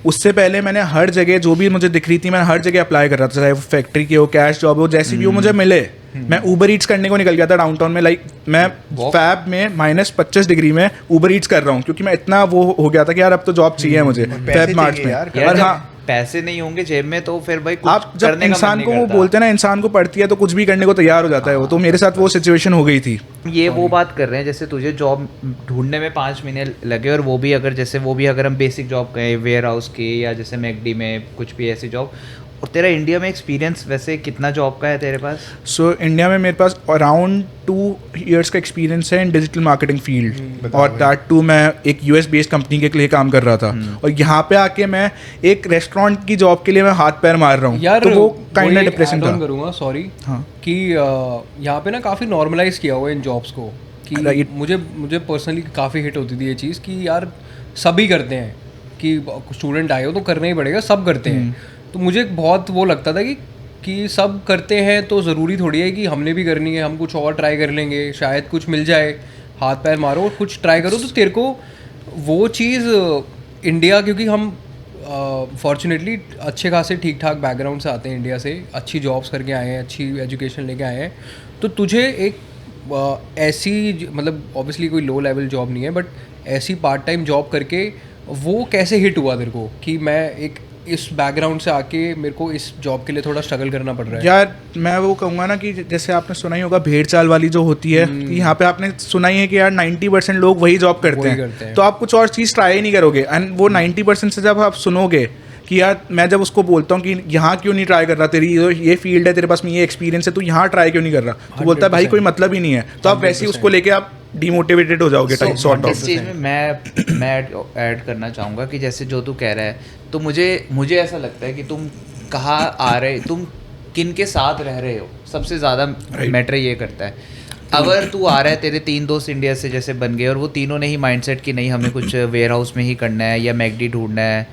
उससे पहले मैंने हर जगह जो भी मुझे दिख रही थी, मैंने हर जगह अप्लाई कर रहा था, चाहे वो फैक्ट्री की हो, कैश जॉब हो, जैसी भी हो मुझे मिले। मैं ऊबर ईट्स करने को निकल गया था डाउनटाउन में, लाइक मैं फैब में -25 डिग्री में ऊबर ईट्स कर रहा हूँ, क्योंकि मैं इतना वो हो गया था कि यार अब तो जॉब चाहिए मुझे फैब मार्च में। यार और जब हाँ, पैसे नहीं होंगे जेब में तो फिर भाई कुछ आप जब करने का मन इंसान नहीं को वो करता। बोलते हैं ना, इंसान को पड़ती है तो कुछ भी करने को तैयार हो जाता है वो। तो मेरे साथ वो सिचुएशन हो गई थी। ये वो बात कर रहे हैं जैसे तुझे जॉब ढूंढने में 5 महीने लगे, और वो भी अगर हम बेसिक जॉब कहें वेयर हाउस की, या जैसे मैकडी में कुछ भी ऐसी जॉब, और तेरा इंडिया में एक्सपीरियंस वैसे कितना जॉब का है तेरे पास? सो इंडिया में मेरे पास अराउंड 2 years का एक्सपीरियंस है इन डिजिटल मार्केटिंग फील्ड, और दैट टू मैं एक US बेस्ड कंपनी के लिए काम कर रहा था, और यहाँ पे आके मैं एक रेस्टोरेंट की जॉब के लिए मैं हाथ पैर मार रहा हूँ यार तो वो काइंड ऑफ डिप्रेसिंग था। करूँगा सॉरी हाँ। कि यहाँ पे ना काफ़ी नॉर्मलाइज किया हुआ है इन जॉब्स को कि Right. मुझे पर्सनली काफ़ी हिट होती थी ये चीज़ कि यार सभी करते हैं, कि स्टूडेंट आए हो तो करना ही पड़ेगा, सब करते हैं। तो मुझे बहुत वो लगता था कि सब करते हैं तो ज़रूरी थोड़ी है कि हमने भी करनी है, हम कुछ और ट्राई कर लेंगे, शायद कुछ मिल जाए, हाथ पैर मारो और कुछ ट्राई करो। तो तेरे को वो चीज़ इंडिया, क्योंकि हम फॉर्चुनेटली अच्छे खासे ठीक ठाक बैकग्राउंड से आते हैं, इंडिया से अच्छी जॉब्स करके आए हैं, अच्छी एजुकेशन लेके आए हैं, तो तुझे एक ऐसी मतलब ऑब्वियसली कोई लो लेवल जॉब नहीं है, बट ऐसी पार्ट टाइम जॉब करके वो कैसे हिट हुआ तेरे को कि मैं एक इस बैकग्राउंड से आके मेरे को इस जॉब के लिए थोड़ा स्ट्रगल करना पड़ रहा है? यार मैं वो कहूँगा ना कि जैसे आपने सुना ही होगा भेड़ चाल वाली जो होती है, कि यहाँ पे आपने सुना ही है कि यार 90% लोग वही जॉब करते हैं, तो आप कुछ और चीज़ ट्राई ही नहीं करोगे। एंड वो 90% से जब आप सुनोगे कि यार, मैं जब उसको बोलता हूँ कि यहाँ क्यों नहीं ट्राई कर रहा, तेरी ये फील्ड है, तेरे पास में ये एक्सपीरियंस है, तो यहाँ ट्राई क्यों नहीं कर रहा, तो बोलता है भाई कोई मतलब ही नहीं है, तो आप वैसे ही उसको लेके आप डिमोटिवेटेड हो जाओगे टाइम सॉर्ट ऑफ। इस चीज़ में मैं ऐड करना चाहूँगा कि जैसे जो तू कह रहा है, तो मुझे ऐसा लगता है कि तुम कहाँ आ रहे, तुम किन के साथ रह रहे हो, सबसे ज़्यादा मैटर ये करता है। अगर तू आ रहा है, तेरे 3 दोस्त इंडिया से जैसे बन गए और वो तीनों ने ही माइंडसेट कि नहीं हमें कुछ वेयर हाउस में ही करना है या मैकडी ढूंढना है,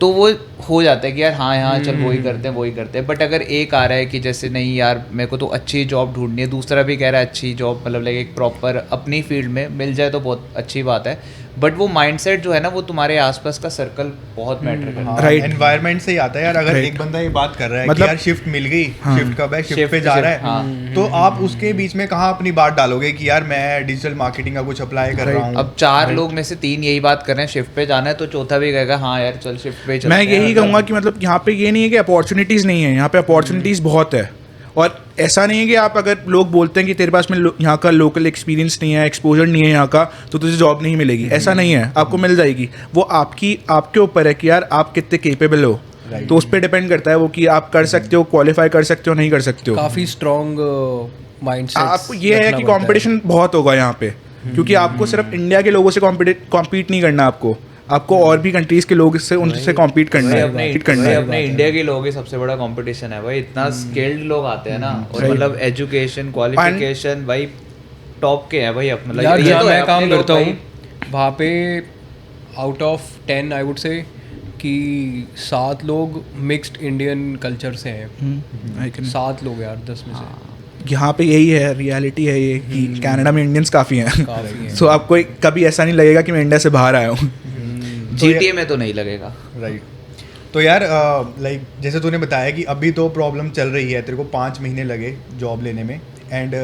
तो वो हो जाता है कि यार हाँ चल वही करते हैं। बट अगर एक आ रहा है कि जैसे नहीं यार मेरे को तो अच्छी जॉब ढूंढनी है, दूसरा भी कह रहा है अच्छी जॉब, मतलब लाइक एक प्रॉपर अपनी फील्ड में मिल जाए तो बहुत अच्छी बात है, बट वो माइंडसेट जो है ना, वो तुम्हारे आसपास का सर्कल बहुत मैटर करता है। राइट, एनवायरनमेंट से ही आता है यार। अगर एक बंदा ये बात कर रहा है मतलब कि यार शिफ्ट मिल गई, शिफ्ट कब है, शिफ्ट पे जा रहा है, तो आप उसके बीच में कहाँ अपनी बात डालोगे कि यार मैं डिजिटल मार्केटिंग का कुछ अप्लाई कर रहा हूँ। अब 4 लोग में से 3 यही बात कर रहे हैं शिफ्ट पे जाना है, तो चौथा भी कहेगा हाँ यार चल शिफ्ट पे चलते हैं। मैं यही कहूँगा कि मतलब यहाँ पे ये नहीं है कि अपॉर्चुनिटीज़ नहीं है, यहाँ पे अपॉर्चुनिटीज़ बहुत है। और ऐसा नहीं है कि आप, अगर लोग बोलते हैं कि तेरे पास में यहाँ का लोकल एक्सपीरियंस नहीं है, एक्सपोजर नहीं है यहाँ का, तो तुझे जॉब नहीं मिलेगी, ऐसा नहीं है, आपको मिल जाएगी। वो आपके ऊपर है कि यार आप कितने केपेबल हो, तो उस पर डिपेंड करता है वो कि आप कर सकते हो, क्वालिफाई कर सकते हो, नहीं कर सकते हो। काफ़ी स्ट्रॉन्ग माइंडसेट। आपको ये है कि कंपटीशन बहुत होगा यहाँ पे, क्योंकि आपको सिर्फ इंडिया के लोगों से कॉम्पीट नहीं करना, आपको और भी कंट्रीज के लोग से उनसे कॉम्पीट करना है, अपने इंडिया के लोग ही सबसे बड़ा कंपटीशन है भाई, इतना स्किल्ड लोग आते हैं ना, और मतलब एजुकेशन क्वालिफिकेशन भाई टॉप के हैं भाई। मतलब यार ये जहाँ तो मैं काम करता हूँ भाई, वहाँ पे out of 10 I would say कि 7 लोग मिक्स्ड इंडियन कल्चर से हैं। 7 लोग यार 10 में से। यहाँ पे यही है, रियलिटी है ये कि कनाडा में इंडियंस काफ़ी हैं, काफ़ी सो आपको कभी ऐसा नहीं लगेगा कि मैं इंडिया से बाहर आया हूँ। GTA में तो नहीं लगेगा। राइट। तो यार लाइक जैसे तूने बताया कि अभी तो प्रॉब्लम चल रही है, तेरे को 5 महीने लगे जॉब लेने में, and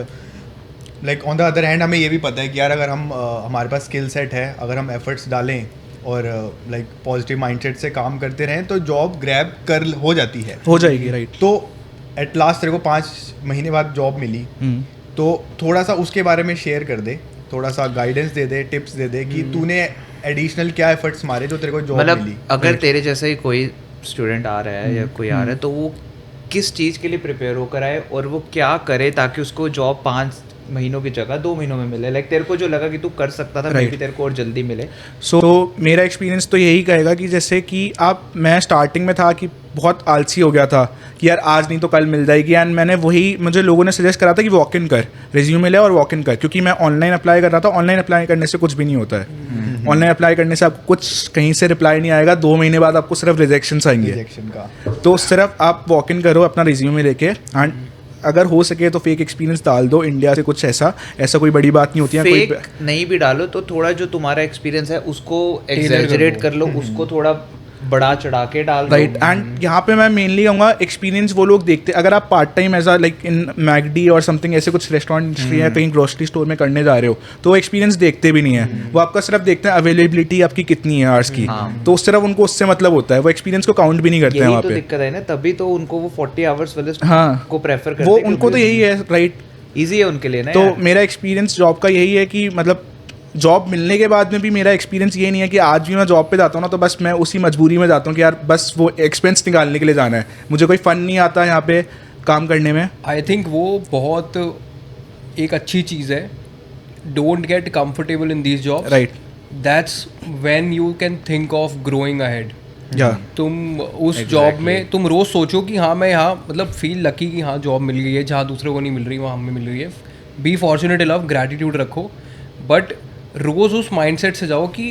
like on the other hand हमें ये भी पता है कि यार अगर हम हमारे पास स्किल सेट है, अगर हम एफर्ट्स डालें और लाइक पॉजिटिव माइंडसेट से काम करते रहें, तो जॉब ग्रैब हो जाती है, हो जाएगी। राइट। तो एट लास्ट तेरे को 5 महीने बाद जॉब मिली, तो थोड़ा सा उसके बारे में शेयर कर दे, थोड़ा सा गाइडेंस दे दे, टिप्स दे दे कि तूने एडिशनल क्या एफर्ट्स मारे जो तेरे को जॉब मतलब मिली। अगर तेरे जैसा ही कोई स्टूडेंट आ रहा है या कोई आ रहा है, तो वो किस चीज़ के लिए प्रिपेयर होकर आए और वो क्या करे ताकि उसको जॉब महीनों की जगह 2 महीनों में मिले, लाइक तेरे को जो लगा कि तू कर सकता था मे बी तेरे को और जल्दी मिले? सो मेरा एक्सपीरियंस तो यही कहेगा कि जैसे कि मैं स्टार्टिंग में था कि बहुत आलसी हो गया था कि यार आज नहीं तो कल मिल जाएगी, एंड मुझे लोगों ने सजेस्ट करा था कि वॉक इन कर, रिज्यूमे ले और वॉक इन कर, क्योंकि मैं ऑनलाइन अप्लाई कर रहा था। ऑनलाइन अप्लाई करने से कुछ भी नहीं होता है। ऑनलाइन अप्लाई करने से आपको कुछ कहीं से रिप्लाई नहीं आएगा, 2 महीने बाद आपको सिर्फ रिजेक्शंस आएंगे। रिजेक्शन का तो सिर्फ आप वॉक इन करो अपना रिज्यूमे लेके, एंड अगर हो सके तो फेक एक्सपीरियंस डाल दो इंडिया से, कुछ ऐसा कोई बड़ी बात नहीं होती है। फेक नहीं भी डालो तो थोड़ा जो तुम्हारा एक्सपीरियंस है उसको एग्जैजरेट कर लो, उसको थोड़ा बड़ा चढ़ा के डाल दो। राइट, एंड यहाँ पे मैं मेनली कहूँगा एक्सपीरियंस वो लोग देखते हैं। अगर आप part time as like in McD और समथिंग ऐसे कुछ रेस्टोरेंट इंडस्ट्री या कहीं ग्रोसरी स्टोर में करने जा रहे हो, तो वो एक्सपीरियंस देखते भी नहीं है। वो आपका सिर्फ देखते हैं अवेलेबिलिटी आपकी कितनी है आवर्स की, तो सिर्फ उनको उससे मतलब होता है, वो एक्सपीरियंस को काउंट भी नहीं करते हैं वहाँ तो पे। दिक्कत है ना, तभी तो उनको वो 40 आवर्स वाले हाँ, को प्रेफर करते वो हैं, उनको तो यही है। राइट, इजी है उनके लिए ना। तो मेरा एक्सपीरियंस जॉब का यही है कि मतलब जॉब मिलने के बाद में भी मेरा एक्सपीरियंस ये नहीं है कि आज भी मैं जॉब पे जाता हूँ ना तो बस मैं उसी मजबूरी में जाता हूँ कि यार बस वो एक्सपेंस निकालने के लिए जाना है, मुझे कोई फ़न नहीं आता यहाँ पे काम करने में। आई थिंक वो बहुत एक अच्छी चीज़ है। Don't get comfortable in this job. Right, that's when you can think of growing ahead. या तुम उस जॉब में तुम रोज़ सोचो कि हाँ मैं यहाँ मतलब फील लकी कि हाँ जॉब मिल गई है, जहाँ दूसरे को नहीं मिल रही वहाँ हमें मिल रही है। बी फॉर्चुनेट इनफ, ग्रैटिट्यूड रखो, बट रोज़ उस माइंडसेट से जाओ कि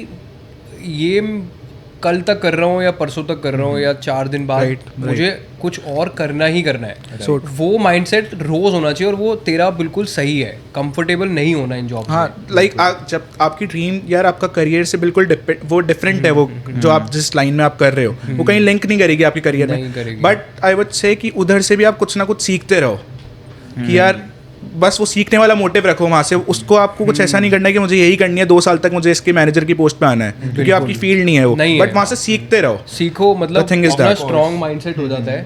ये कल तक कर रहा हूँ या परसों तक कर रहा हूँ या 4 दिन बाद मुझे कुछ और करना ही करना है। वो माइंडसेट रोज़ होना चाहिए और वो तेरा बिल्कुल सही है। कंफर्टेबल नहीं होना इन जॉब। हाँ, लाइक जब आपकी ड्रीम यार आपका करियर से बिल्कुल वो डिफरेंट है, वो जो आप जिस लाइन में आप कर रहे हो वो कहीं लिंक नहीं करेगी आपके करियर में। बट आई वुड से कि उधर से भी आप कुछ ना कुछ सीखते रहो कि यार बस वो सीखने वाला मोटिव रखो वहाँ से। उसको आपको कुछ ऐसा नहीं करना है कि मुझे यही करनी है 2 साल तक मुझे इसके मैनेजर की पोस्ट पे आना है, क्योंकि आपकी फील्ड नहीं है वो। बट वहाँ से सीखते रहो, सीखो, मतलब अपना स्ट्रॉन्ग माइंडसेट हो जाता है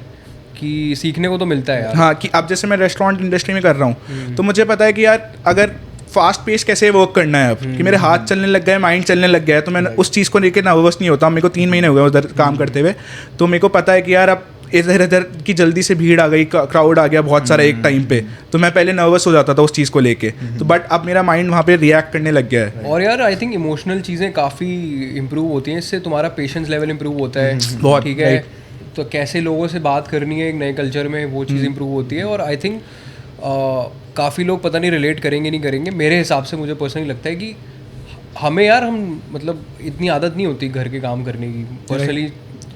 कि सीखने को तो मिलता है यार। हाँ, कि अब जैसे मैं रेस्टोरेंट इंडस्ट्री में कर रहा हूँ तो मुझे पता है कि यार अगर फास्ट पेस कैसे वर्क करना है, अब कि मेरे हाथ चलने लग गए, माइंड चलने लग गया है, तो मैं उस चीज़ को लेकर नर्वस नहीं होता। मेरे को 3 महीने हो गए उधर काम करते हुए, तो मेरे को पता है कि यार अब इधर इधर की जल्दी से भीड़ आ गई, क्राउड आ गया बहुत सारा एक टाइम पे, तो मैं पहले नर्वस हो जाता था उस चीज़ को लेके, तो बट अब मेरा माइंड वहाँ पे रिएक्ट करने लग गया है। और यार आई थिंक इमोशनल चीज़ें काफ़ी इम्प्रूव होती हैं इससे, तुम्हारा पेशेंस लेवल इम्प्रूव होता है बहुत, ठीक है। तो कैसे लोगों से बात करनी है एक नए कल्चर में, वो चीज़ इम्प्रूव होती है। और आई थिंक काफ़ी लोग पता नहीं रिलेट करेंगे नहीं करेंगे, मेरे हिसाब से मुझे पर्सनली लगता है कि हमें यार हम मतलब इतनी आदत नहीं होती घर के काम करने की पर्सनली,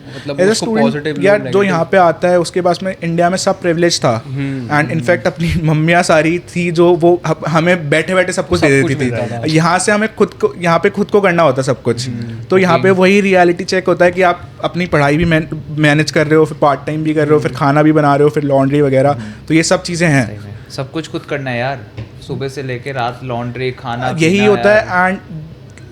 मतलब उसको पॉजिटिव यार जो यहाँ पे आता है उसके पास में इंडिया में सब प्रिविलेज था, एंड इनफैक्ट अपनी मम्मियाँ सारी थी जो वो हमें बैठे बैठे सब कुछ दे देती थी। यहाँ से हमें खुद को करना होता सब कुछ। तो यहाँ पे वही रियलिटी चेक होता है कि आप अपनी पढ़ाई भी मैनेज कर रहे हो, फिर पार्ट टाइम भी कर रहे हो, फिर खाना भी बना रहे हो, फिर लॉन्ड्री वगैरह, तो ये सब चीज़ें हैं। सब कुछ खुद करना है यार, सुबह से लेके रात लॉन्ड्री, खाना, यही होता है। एंड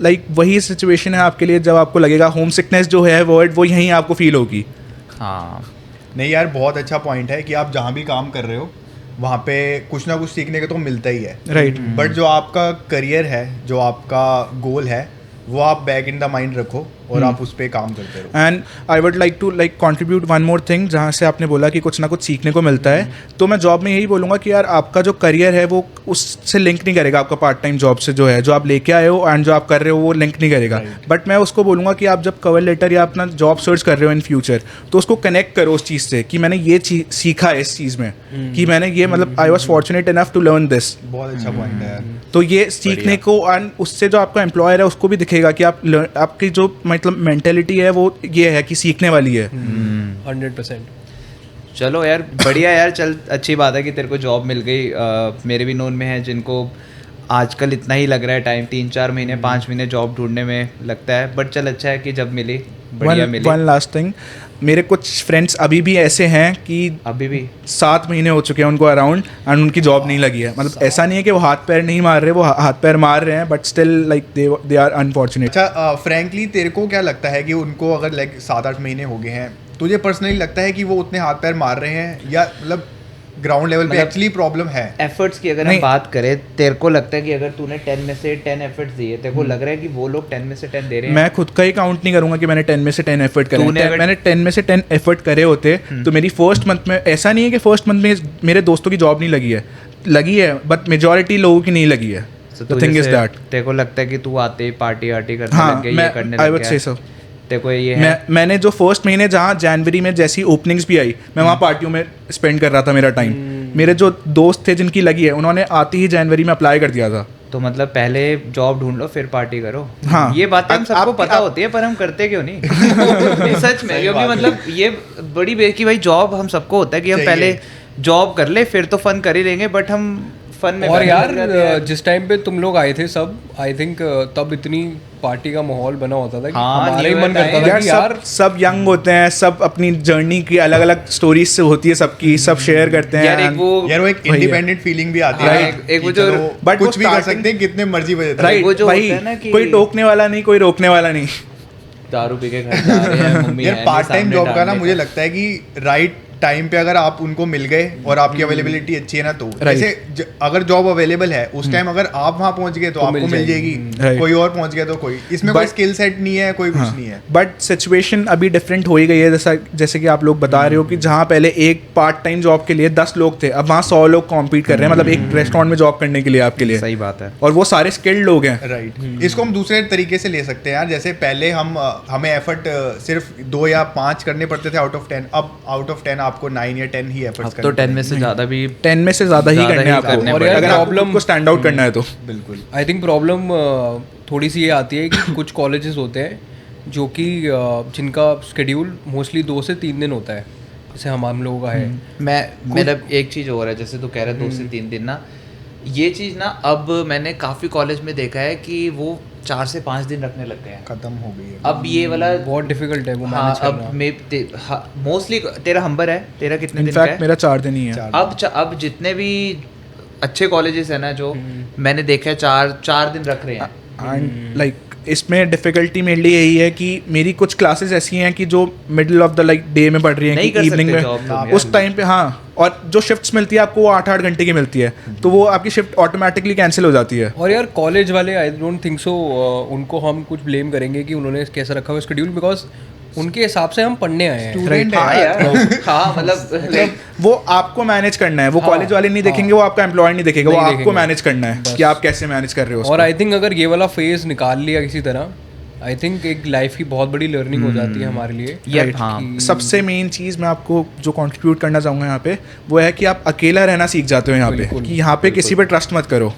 लाइक वही सिचुएशन है आपके लिए जब आपको लगेगा होम सिकनेस जो है वर्ड वो यहीं आपको फील होगी। हाँ नहीं यार, बहुत अच्छा पॉइंट है कि आप जहाँ भी काम कर रहे हो वहाँ पे कुछ ना कुछ सीखने को तो मिलता ही है। राइट, बट जो आपका करियर है, जो आपका गोल है, वो आप बैक इन द माइंड रखो और आप उस पर काम करते रहो। And I would like to contribute one more thing, जहाँ से आपने बोला कि कुछ ना कुछ सीखने को मिलता है, तो मैं जॉब में यही बोलूँगा कि यार आपका जो करियर है वो उससे लिंक नहीं करेगा, आपका पार्ट टाइम जॉब से जो है, जो आप लेके आए हो एंड जो आप कर रहे हो वो लिंक नहीं करेगा। बट मैं उसको बोलूँगा कि आप जब कवर लेटर या अपना जॉब सर्च कर रहे हो इन फ्यूचर, तो उसको कनेक्ट करो उस चीज़ से कि मैंने ये सीखा है इस चीज़ में, कि मैंने ये मतलब I was fortunate enough to learn this. बहुत अच्छा पॉइंट है यार। तो ये सीखने को, एंड उससे जो आपका एम्प्लॉयर है उसको भी दिखेगा कि आपकी जो मतलब मेंटेलिटी है वो ये है कि सीखने वाली है। 100%। चलो यार बढ़िया यार, चल अच्छी बात है कि तेरे को जॉब मिल गई। मेरे भी नोन में है जिनको आजकल इतना ही लग रहा है टाइम, 3-4 महीने 5 महीने जॉब ढूंढने में लगता है, बट चल अच्छा है कि जब मिली बढ़िया मिली। वन लास्ट थिंग, मेरे कुछ फ्रेंड्स अभी भी ऐसे हैं कि अभी भी 7 महीने हो चुके हैं उनको अराउंड, एंड उनकी जॉब नहीं लगी है। मतलब ऐसा नहीं है कि वो हाथ पैर नहीं मार रहे, वो हाथ पैर मार रहे हैं, but still like they are unfortunate. अच्छा, फ्रैंकली तेरे को क्या लगता है कि उनको अगर लाइक 7-8 महीने हो गए हैं, तुझे पर्सनली लगता है कि वो उतने हाथ पैर मार रहे हैं, या मतलब ग्राउंड लेवल पे एक्चुअली प्रॉब्लम है? एफर्ट्स की अगर हम बात करें, तेरे को लगता है कि अगर तूने 10 में से 10 एफर्ट्स दिए, तेरे को लग रहा है कि वो लोग 10 में से 10 दे रहे हैं? मैं खुद का ही काउंट नहीं करूंगा कि मैंने 10 में से 10 एफर्ट करे। मैंने 10 में से 10 एफर्ट करे होते तो मेरी फर्स्ट मंथ में, ऐसा नहीं है कि फर्स्ट मंथ में मेरे दोस्तों की जॉब नहीं लगी है, लगी है, बट मेजॉरिटी लोगों की नहीं लगी है. द थिंग इज दैट तेरे को लगता है कि तू आते ही पार्टी करने हाँ, लग गया, ये करने आई लग वुड गया से सो. तेरे को ये है मैंने जो फर्स्ट महीने जहाँ जनवरी में जैसी ओपनिंग्स भी आई, मैं वहाँ पार्टियों में स्पेंड कर रहा था मेरा टाइम. मेरे जो दोस्त थे जिनकी लगी है, उन्होंने आते ही जनवरी में अप्लाई कर दिया था. तो मतलब पहले जॉब ढूंढ लो फिर पार्टी करो. हाँ. ये बातें हम सबको पता आप- होती है पर हम करते क्यों नहीं? नहीं, सच में, क्योंकि मतलब ये बड़ी कि भाई जॉब हम सबको होता है कि हम चाहिए. पहले जॉब कर ले फिर तो फन कर ही लेंगे, बट हम फन में और बैठे यार रहते हैं. जिस टाइम पे तुम लोग आए थे सब, आई थिंक तब इतनी पार्टी का माहौल बना होता था कि हाँ, हमारा ही New मन Year करता time. था यार कि यार सब यंग होते हैं, सब अपनी जर्नी की अलग अलग स्टोरीज से होती है सबकी, सब शेयर करते हैं. यार एक वो यार वो एक वही है. इंडिपेंडेंट फीलिंग भी आती है. हाँ, ना एक वो कि जो- चलो but वो कुछ भी कर starting- सकते हैं, कितने मर्जी बजे तक. राइट वो जो वही, होता है ना कि- कोई टोकने वाला नहीं, कोई रोकने वाला नहीं. दारू पी के घर जा रहे हैं, मम्मी यार है पार्ट नहीं टाइम सामने जॉब का ना डालने मुझे लगता है कि राइट टाइम पे अगर आप उनको मिल गए और आपकी अवेलेबिलिटी अच्छी है ना, तो Right. जैसे अगर जॉब अवेलेबल है उस टाइम अगर आप वहाँ पहुँच गए तो आपको मिल जाएगी. Right. कोई और पहुँच गया तो कोई, इसमें कोई But- स्किल सेट नहीं है, कोई कुछ नहीं है. बट सिचुएशन अभी डिफरेंट हो ही गई है. जैसे कि आप लोग बता रहे हो कि जहाँ पहले एक पार्ट टाइम जॉब के लिए 10 लोग थे, अब वहाँ 100 लोग कॉम्पीट कर रहे हैं, मतलब एक रेस्टोरेंट में जॉब करने के लिए आपके लिए. सही बात है. और वो सारे स्किल्ड लोग हैं. राइट. इसको हम दूसरे तरीके से ले सकते हैं यार. जैसे पहले हमें एफर्ट सिर्फ 2 या 5 करने पड़ते थे आउट ऑफ 10. अब आउट ऑफ 10 आपको 9 या 10 ही अब एफर्ट्स तो 10 में से ज़्यादा भी 10 में से ज़्यादा ही ज़्यादा करने ही हैं करने आपको. और यार अगर आपको problem- खुद को स्टैंड आउट करना है तो. बिल्कुल. आई थिंक प्रॉब्लम थोड़ी सी ये आती है कि कुछ कॉलेजेस होते हैं जो कि जिनका स्केड्यूल मोस्टली 2 से 3 दिन होता है, जैसे हम लोगों का है. मैं मतलब एक चीज़ और है, जैसे तू कह रहा है 2 से 3 दिन ना, ये चीज़ ना अब मैंने काफ़ी कॉलेज में देखा है कि वो 4 से 5 दिन रखने लग गए हैं. खत्म हो गई है. अब ये वाला बहुत डिफिकल्ट है वो हाँ, मैनेज अब करना. मैं मोस्टली तेरा हंबर है, तेरा कितने दिन का इनफैक्ट है? मेरा 4 दिन ही है. अब जितने भी अच्छे कॉलेजेस है ना जो मैंने देखा है 4 दिन रख रहे हैं. एंड लाइक इसमें डिफिकल्टी मेरे लिए यही है कि मेरी कुछ क्लासेस ऐसी हैं कि जो middle of the like day में पढ़ रही हैं, नहीं कि कर इवनिंग सकते में job तुम उस यार. टाइम पे. हाँ, और जो शिफ्ट्स मिलती है आपको वो 8-8 घंटे की मिलती है, तो वो आपकी शिफ्ट ऑटोमेटिकली कैंसिल हो जाती है. और यार कॉलेज वाले आई डोंट थिंक सो उनको हम कुछ ब्लेम करेंगे कि उन्होंने कैसा रखा हुआ स्केड्यूल, बिकॉज उनके हिसाब से हम पढ़ने आए हैं. Student हाँ है यार. हाँ मतलब like, वो आपको मैनेज करना है, वो कॉलेज वाले नहीं देखेंगे, वो आपका एम्प्लॉयर नहीं देखेगा, वो नहीं आपको देखेंगे. मैनेज करना है कि आप कैसे मैनेज कर रहे हो और उसको. आई थिंक अगर ये वाला फेज निकाल लिया किसी तरह, आई थिंक एक लाइफ की बहुत बड़ी लर्निंग हो जाती है हमारे लिए. यार Right. हाँ. सबसे मेन चीज़ मैं आपको जो कंट्रीब्यूट करना चाहूँगा यहाँ पे, वो है कि आप अकेला रहना सीख जाते हो यहाँ पे, बिल्कुल, कि यहाँ पे किसी पे ट्रस्ट मत करो.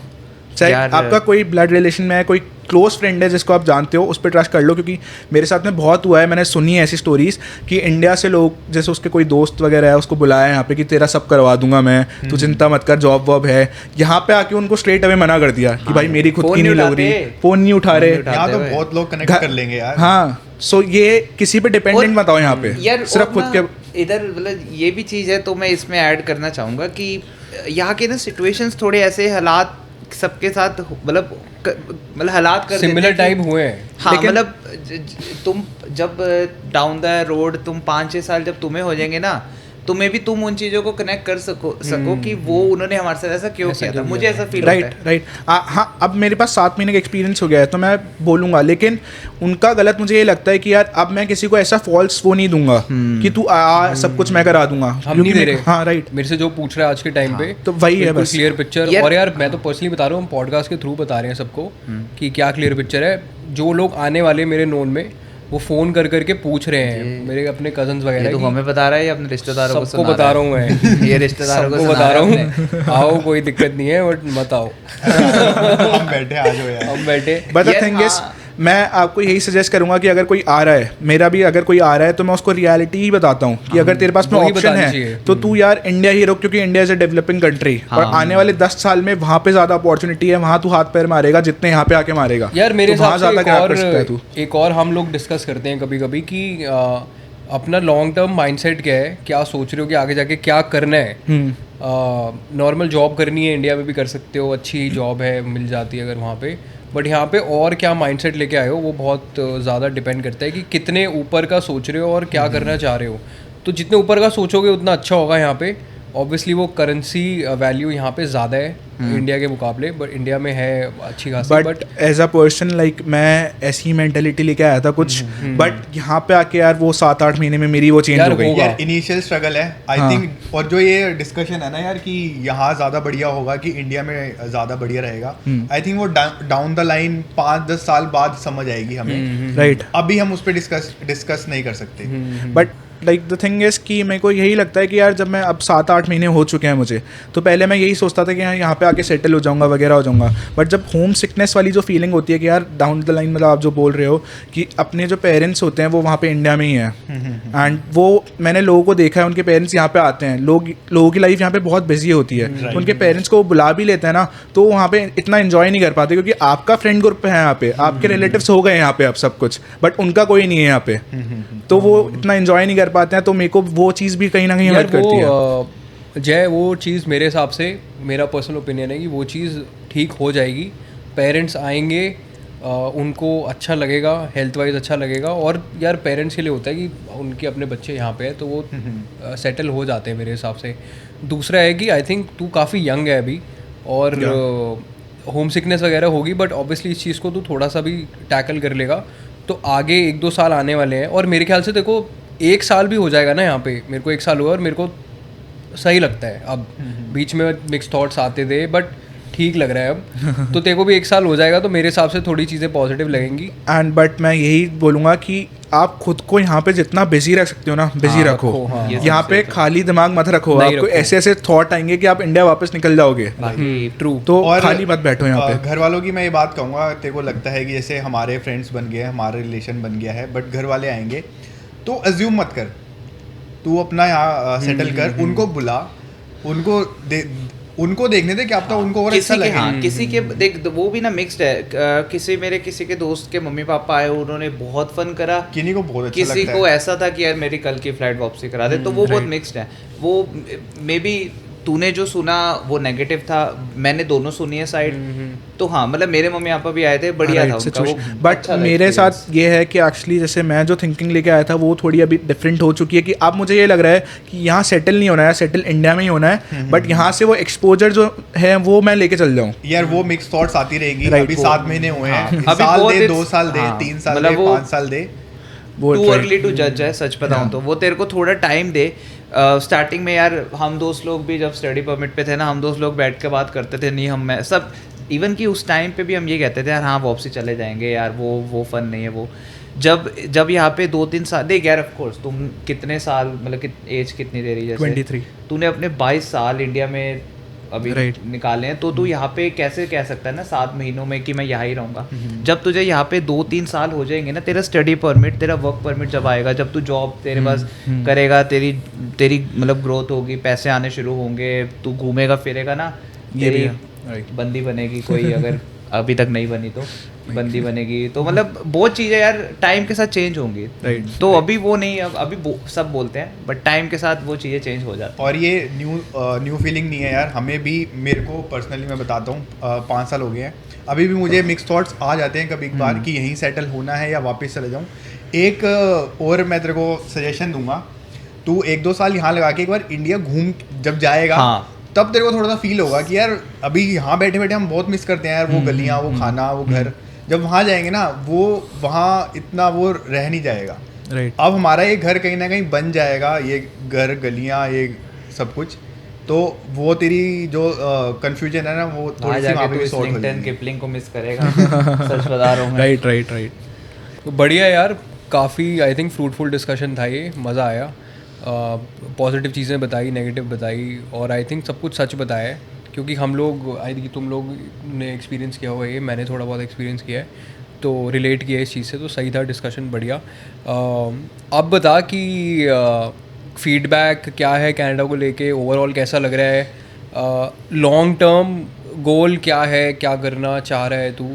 चाहे यार, आपका कोई ब्लड रिलेशन में है, कोई क्लोज फ्रेंड है जिसको आप जानते हो, उस पर ट्रस्ट कर लो. क्योंकि मेरे साथ में बहुत हुआ है, मैंने सुनी है ऐसी स्टोरीज कि इंडिया से लोग, जैसे उसके कोई दोस्त वगैरह है, उसको बुलाया यहाँ पे कि तेरा सब करवा दूंगा मैं, तू चिंता मत कर, जॉब वॉब है. यहाँ पे आके उनको स्ट्रेट अवे मना कर दिया कि भाई मेरी खुद फोन की नहीं नहीं लग रही, उठाते. फ़ोन नहीं उठा रहे. उठाते यहाँ तो हुए. बहुत लोग कनेक्ट कर लेंगे यार. हाँ, सो ये किसी पे डिपेंडेंट मत आओ यहाँ पे, यार सिर्फ और खुद ना, के. इधर मतलब ये भी चीज़ है, तो मैं इसमें ऐड करना चाहूँगा कि यहाँ के ना सिचुएशंस थोड़े ऐसे हालात सबके साथ मतलब हालात कर देते सिमिलर हैं कि- टाइप हुए हैं. हाँ लेकिन- मतलब तुम जब डाउन द रोड तुम 5-6 साल जब तुम्हें हो जाएंगे ना, तो मे भी तुम उन चीज़ों को कनेक्ट कर सको कि वो उन्होंने हमारे साथ ऐसा क्यों किया था. मुझे ऐसा फील होता है. राइट. हाँ, अब मेरे पास 7 महीने का एक्सपीरियंस हो गया है, तो मैं बोलूँगा. लेकिन उनका गलत मुझे ये लगता है कि यार अब मैं किसी को ऐसा फॉल्स वो नहीं दूंगा कि तू सब कुछ मैं करा दूंगा. हम नहीं दे रहे. हाँ, राइट. मेरे से जो पूछ रहा है आज के टाइम पे, तो वही है बस. Clear picture. यार- और यार मैं तो पर्सनली बता रहा हूँ, हम पॉडकास्ट के थ्रू बता रहे हैं सबको कि क्या क्लियर पिक्चर है. जो लोग आने वाले मेरे नोन में, वो फोन कर करके पूछ रहे हैं, मेरे अपने कजन्स ये वगैरह तो की. हमें बता रहा है या अपने रिश्तेदारों को सबको सुना बता रहा हूँ मैं. ये रिश्तेदारों को सबको सुना बता रहा है हूँ. आओ, कोई दिक्कत नहीं है, बट मत आओ. हम बैठे आ जाओ यार. हम बैठे. बट द यार, थिंग इज, हाँ. मैं आपको यही सजेस्ट करूंगा कि अगर कोई आ रहा है, मेरा भी अगर कोई आ रहा है, तो मैं उसको रियलिटी ही बताता हूँ कि अगर तेरे पास में वही ऑप्शन बतानी है चाहिए. तो तू यार इंडिया ही रुक, क्योंकि India is a developing country. और आने वाले 10 साल में वहाँ पे ज़्यादा अपॉर्चुनिटी है, वहाँ तू हाथ पैर मारेगा जितने यहाँ पे आके मारेगा. यार मेरे तो वहाँ हिसाब से ज़्यादा ग्रैब कर सकता है तू. एक और हम लोग डिस्कस करते हैं कभी कभी कि अपना लॉन्ग टर्म माइंडसेट क्या है, क्या सोच रहे हो कि आगे जाके क्या करना है. नॉर्मल जॉब करनी है, इंडिया में भी कर सकते हो, अच्छी जॉब है, मिल जाती है अगर वहाँ पे. बट यहाँ पे और क्या माइंडसेट लेके आए हो, वो बहुत ज़्यादा डिपेंड करता है कि कितने ऊपर का सोच रहे हो और क्या करना चाह रहे हो. तो जितने ऊपर का सोचोगे उतना अच्छा होगा यहाँ पे. ऑब्वियसली वो करेंसी वैल्यू यहाँ पे ज़्यादा है इंडिया के मुकाबले, बट इंडिया में है अच्छी खासी। But as a person like मैं ऐसी ही मेंटेलिटी लेके आया था कुछ, बट यहाँ पे आके यार वो 7-8 महीने में मेरी वो चेंज यार हो गई। होगा। यार इनिशियल स्ट्रगल है आई थिंक, और जो ये डिस्कशन है ना यार कि यहाँ ज़्यादा बढ़िया होगा कि इंडिया में ज़्यादा बढ़िया रहेगा, आई थिंक वो डाउन द लाइन 5-10 साल बाद समझ आएगी हमें, राइट। अभी हम उस पर डिस्कस नहीं कर सकते। But like the thing is कि मेरे को यही लगता है कि यार जब मैं अब 7-8 महीने हो चुके हैं मुझे, तो पहले मैं यही सोचता था कि यार यहाँ पे आके सेटल हो जाऊँगा वगैरह हो जाऊँगा, बट जब होम सिकनेस वाली जो फीलिंग होती है कि यार डाउन द लाइन, मतलब आप जो बोल रहे हो कि अपने जो पेरेंट्स होते हैं वो वहाँ पे इंडिया में ही हैं, एंड वो मैंने लोगों को देखा है, उनके पेरेंट्स यहाँ पे आते हैं, लोगों की लाइफ यहाँ पे बहुत बिजी होती है, उनके पेरेंट्स को बुला भी लेते हैं ना तो वहाँ पे इतना इन्जॉय नहीं कर पाते, क्योंकि आपका फ्रेंड ग्रुप है यहाँ पे, आपके रिलेटिव्स हो गए यहाँ पे अब सब कुछ, बट उनका कोई नहीं है यहाँ पे, तो वो इतना इन्जॉय नहीं कर पाते हैं। तो मेरे को वो चीज़ भी कहीं ना कहीं हेल्प करती है। जय, वो चीज़ मेरे हिसाब से, मेरा पर्सनल ओपिनियन है कि वो चीज़ ठीक हो जाएगी। पेरेंट्स आएंगे, उनको अच्छा लगेगा, हेल्थ वाइज अच्छा लगेगा, और यार पेरेंट्स के लिए होता है कि उनके अपने बच्चे यहाँ पे हैं तो वो सेटल हो जाते हैं मेरे हिसाब से। दूसरा है कि आई थिंक तू काफ़ी यंग है अभी, और होम सिकनेस वगैरह होगी, बट ऑब्वियसली इस चीज़ को तू थोड़ा सा भी टैकल कर लेगा तो आगे 1-2 साल आने वाले हैं। और मेरे ख्याल से देखो 1 साल भी हो जाएगा ना यहाँ पे, मेरे को 1 साल हुआ और मेरे को सही लगता है। अब बीच में मिक्स थॉट्स आते थे बट ठीक लग रहा है अब। तो तेरे को भी 1 साल हो जाएगा तो मेरे हिसाब से थोड़ी चीज़ें पॉजिटिव लगेंगी। एंड बट मैं यही बोलूँगा कि आप खुद को यहाँ पे जितना बिजी रख सकते हो ना बिजी रखो। यहाँ पे खाली दिमाग मत रखो, आपको ऐसे ऐसे थॉट आएंगे कि आप इंडिया वापस निकल जाओगे। ट्रू। तो खाली मत बैठो यहाँ पे। घर वालों की मैं ये बात कहूँगा, तेरे को लगता है कि जैसे हमारे फ्रेंड्स बन गए, हमारे रिलेशन बन गया है, बट घर वाले आएंगे तो अज्यूम मत कर, तू अपना यहाँ सेटल कर, उनको बुला, उनको देखने दे कि आप तो उनको और अच्छा लगे। हाँ, किसी के देख वो भी ना मिक्स्ड है। किसी के दोस्त के मम्मी पापा आए, उन्होंने बहुत फन करा, किसी को बहुत अच्छा किसी को ऐसा था कि यार मेरी कल की फ्लाइट वापसी करा दे, तो वो बहुत मिक्स्ड है। वो मे बी तूने जो सुना वो नेगेटिव था, मैंने दोनों सुनी है साइड। तो हाँ, मतलब मेरे मम्मी पापा भी आए थे, बढ़िया था उनका वो। बट मेरे साथ ये है कि एक्चुअली जैसे मैं जो थिंकिंग लेके आया था वो थोड़ी अभी डिफरेंट हो चुकी है कि अब मुझे ये लग रहा है कि यहाँ सेटल नहीं होना है, सेटल इंडिया में ही होना है, बट यहाँ से वो एक्सपोजर जो है वो मैं लेके चल जाऊँ। यार वो मिक्स थॉट्स आती रहेगी। अभी 7 महीने हुए हैं, साल दे, 2 साल दे, 3 साल दे, 5 साल दे, टू अर्ली टू जज है। सच बताऊं तो वो तेरे को थोड़ा टाइम दे। स्टार्टिंग में यार हम दोस्त लोग भी जब स्टडी परमिट पे थे ना, हम दोस्त लोग बैठ के बात करते थे, नहीं हम मैं सब इवन कि उस टाइम पे भी हम ये कहते थे यार हाँ वापसी चले जाएंगे यार, वो फन नहीं है वो। जब यहाँ पे 2-3 साल देख यार, ऑफ कोर्स तुम कितने साल, मतलब एज कितनी दे रही है, 23 तूने अपने 22 साल इंडिया में अभी निकाले हैं, तो तू यहाँ पे कैसे कह सकता है ना 7 महीनों में कि मैं यहाँ ही रहूँगा। जब तुझे यहाँ पे 2-3 साल हो जाएंगे ना, तेरा स्टडी परमिट, तेरा वर्क परमिट जब आएगा, जब तू जॉब तेरे पास करेगा, तेरी मतलब ग्रोथ होगी, पैसे आने शुरू होंगे, तू घूमेगा फिरेगा ना, तेरी बंदी बनेगी कोई, अगर अभी तक नहीं बनी तो बंदी बनेगी, तो मतलब बहुत चीज़ें यार टाइम के साथ चेंज होंगी। तो अभी वो नहीं, अभी सब बोलते हैं, बट टाइम के साथ वो चीज़ें चेंज हो जाती हैं। और ये न्यू फीलिंग नहीं है यार, हमें भी, मेरे को पर्सनली मैं बताता हूँ 5 साल हो गए हैं, अभी भी मुझे मिक्स थॉट्स आ जाते हैं कभी एक बार कि यहीं सेटल होना है या वापस चले जाऊँ। एक और मैं तेरे को सजेशन दूंगा, तू 1-2 साल यहाँ लगा के एक बार इंडिया घूम जब जाएगा, तब तेरे को थोड़ा सा फील होगा कि यार अभी यहाँ बैठे बैठे हम बहुत मिस करते हैं यार, वो गलियाँ, वो खाना, वो घर। जब वहाँ जाएंगे ना, वो वहाँ इतना वो रह नहीं जाएगा। अब हमारा ये घर कहीं ना कहीं बन जाएगा, ये घर, गलियाँ, ये सब कुछ, तो वो तेरी जो कंफ्यूजन है ना, वो थोड़ी सी वहाँ पे सॉर्ट हो जाएगी। किपलिंग को मिस करेगा। सच बता रहा हूँ मैं। राइट। बढ़िया यार, काफ़ी आई थिंक फ्रूटफुल डिस्कशन था ये, मज़ा आया। पॉजिटिव चीज़ें बताई, नेगेटिव बताई, और आई थिंक सब कुछ सच बताया है, क्योंकि हम लोग, आई थिंक तुम लोग ने एक्सपीरियंस किया हुआ है, मैंने थोड़ा बहुत एक्सपीरियंस किया है, तो रिलेट किया इस चीज़ से, तो सही था डिस्कशन, बढ़िया। अब बता कि फीडबैक क्या है कनाडा को लेके, ओवरऑल कैसा लग रहा है, लॉन्ग टर्म गोल क्या है, क्या करना चाह रहा है तू,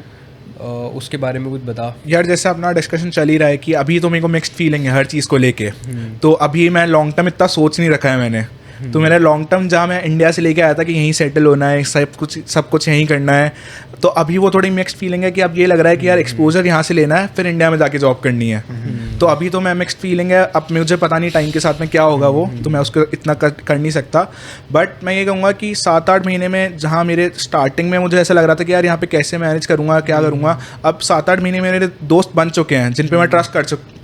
उसके बारे में कुछ बता यार। जैसे अपना डिस्कशन चल ही रहा है कि अभी तो मेरे को मिक्स्ड फीलिंग है हर चीज़ को लेके, तो अभी मैं लॉन्ग टर्म इतना सोच नहीं रखा है मैंने। तो मेरा लॉन्ग टर्म जहाँ मैं इंडिया से लेके आया था कि यहीं सेटल होना है, सब कुछ यहीं करना है, तो अभी वो थोड़ी मिक्स्ड फीलिंग है कि अब ये लग रहा है कि यार एक्सपोजर यहाँ से लेना है, फिर इंडिया में जाके जॉब करनी है। तो अभी तो मैं मिक्स्ड फीलिंग है, अब मुझे पता नहीं टाइम के साथ में क्या होगा वो, तो मैं उसको इतना कर नहीं सकता। बट मैं ये कहूँगा कि 7-8 महीने में, जहाँ मेरे स्टार्टिंग में मुझे ऐसा लग रहा था कि यार यहाँ पे कैसे मैनेज करूँगा, क्या करूँगा, अब 7-8 महीने में मेरे दोस्त बन चुके हैं जिन पे मैं ट्रस्ट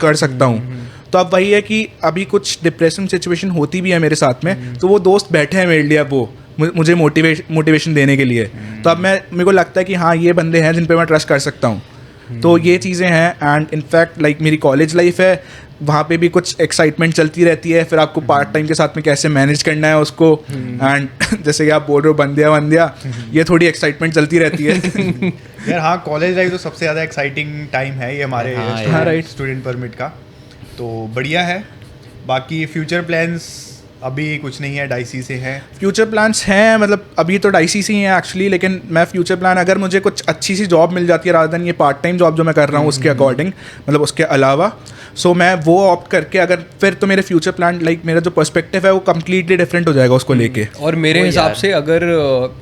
कर सकता हूँ। तो अब वही है कि अभी कुछ डिप्रेसिंग सिचुएशन होती भी है मेरे साथ में, तो वो दोस्त बैठे हैं मेरे लिए अब वो मुझे मोटिवेशन देने के लिए। तो अब मेरे को लगता है कि हाँ, ये बंदे हैं जिन पे मैं ट्रस्ट कर सकता हूँ। तो ये चीज़ें हैं। एंड इनफैक्ट लाइक मेरी कॉलेज लाइफ है, वहाँ पे भी कुछ एक्साइटमेंट चलती रहती है, फिर आपको पार्ट टाइम के साथ में कैसे मैनेज करना है उसको। एंड जैसे कि आप बोल रहे हो बंदिया ये थोड़ी एक्साइटमेंट चलती रहती है। यार हाँ, कॉलेज लाइफ तो सबसे ज़्यादा एक्साइटिंग टाइम है ये हमारे राइट स्टूडेंट परमिट का, तो बढ़िया है। बाकी फ्यूचर प्लान्स अभी कुछ नहीं है, डाइसी से है। फ्यूचर प्लान्स हैं, मतलब अभी तो डाइसी से ही हैं एक्चुअली, लेकिन मैं फ्यूचर प्लान, अगर मुझे कुछ अच्छी सी जॉब मिल जाती है रादर देन ये पार्ट टाइम जॉब जो मैं कर रहा हूँ उसके अकॉर्डिंग, मतलब उसके अलावा, सो मैं वो ऑप्ट करके, अगर फिर तो मेरे फ्यूचर प्लान लाइक मेरा जो पर्सपेक्टिव है वो कम्प्लीटली डिफरेंट हो जाएगा उसको लेके। और मेरे हिसाब से अगर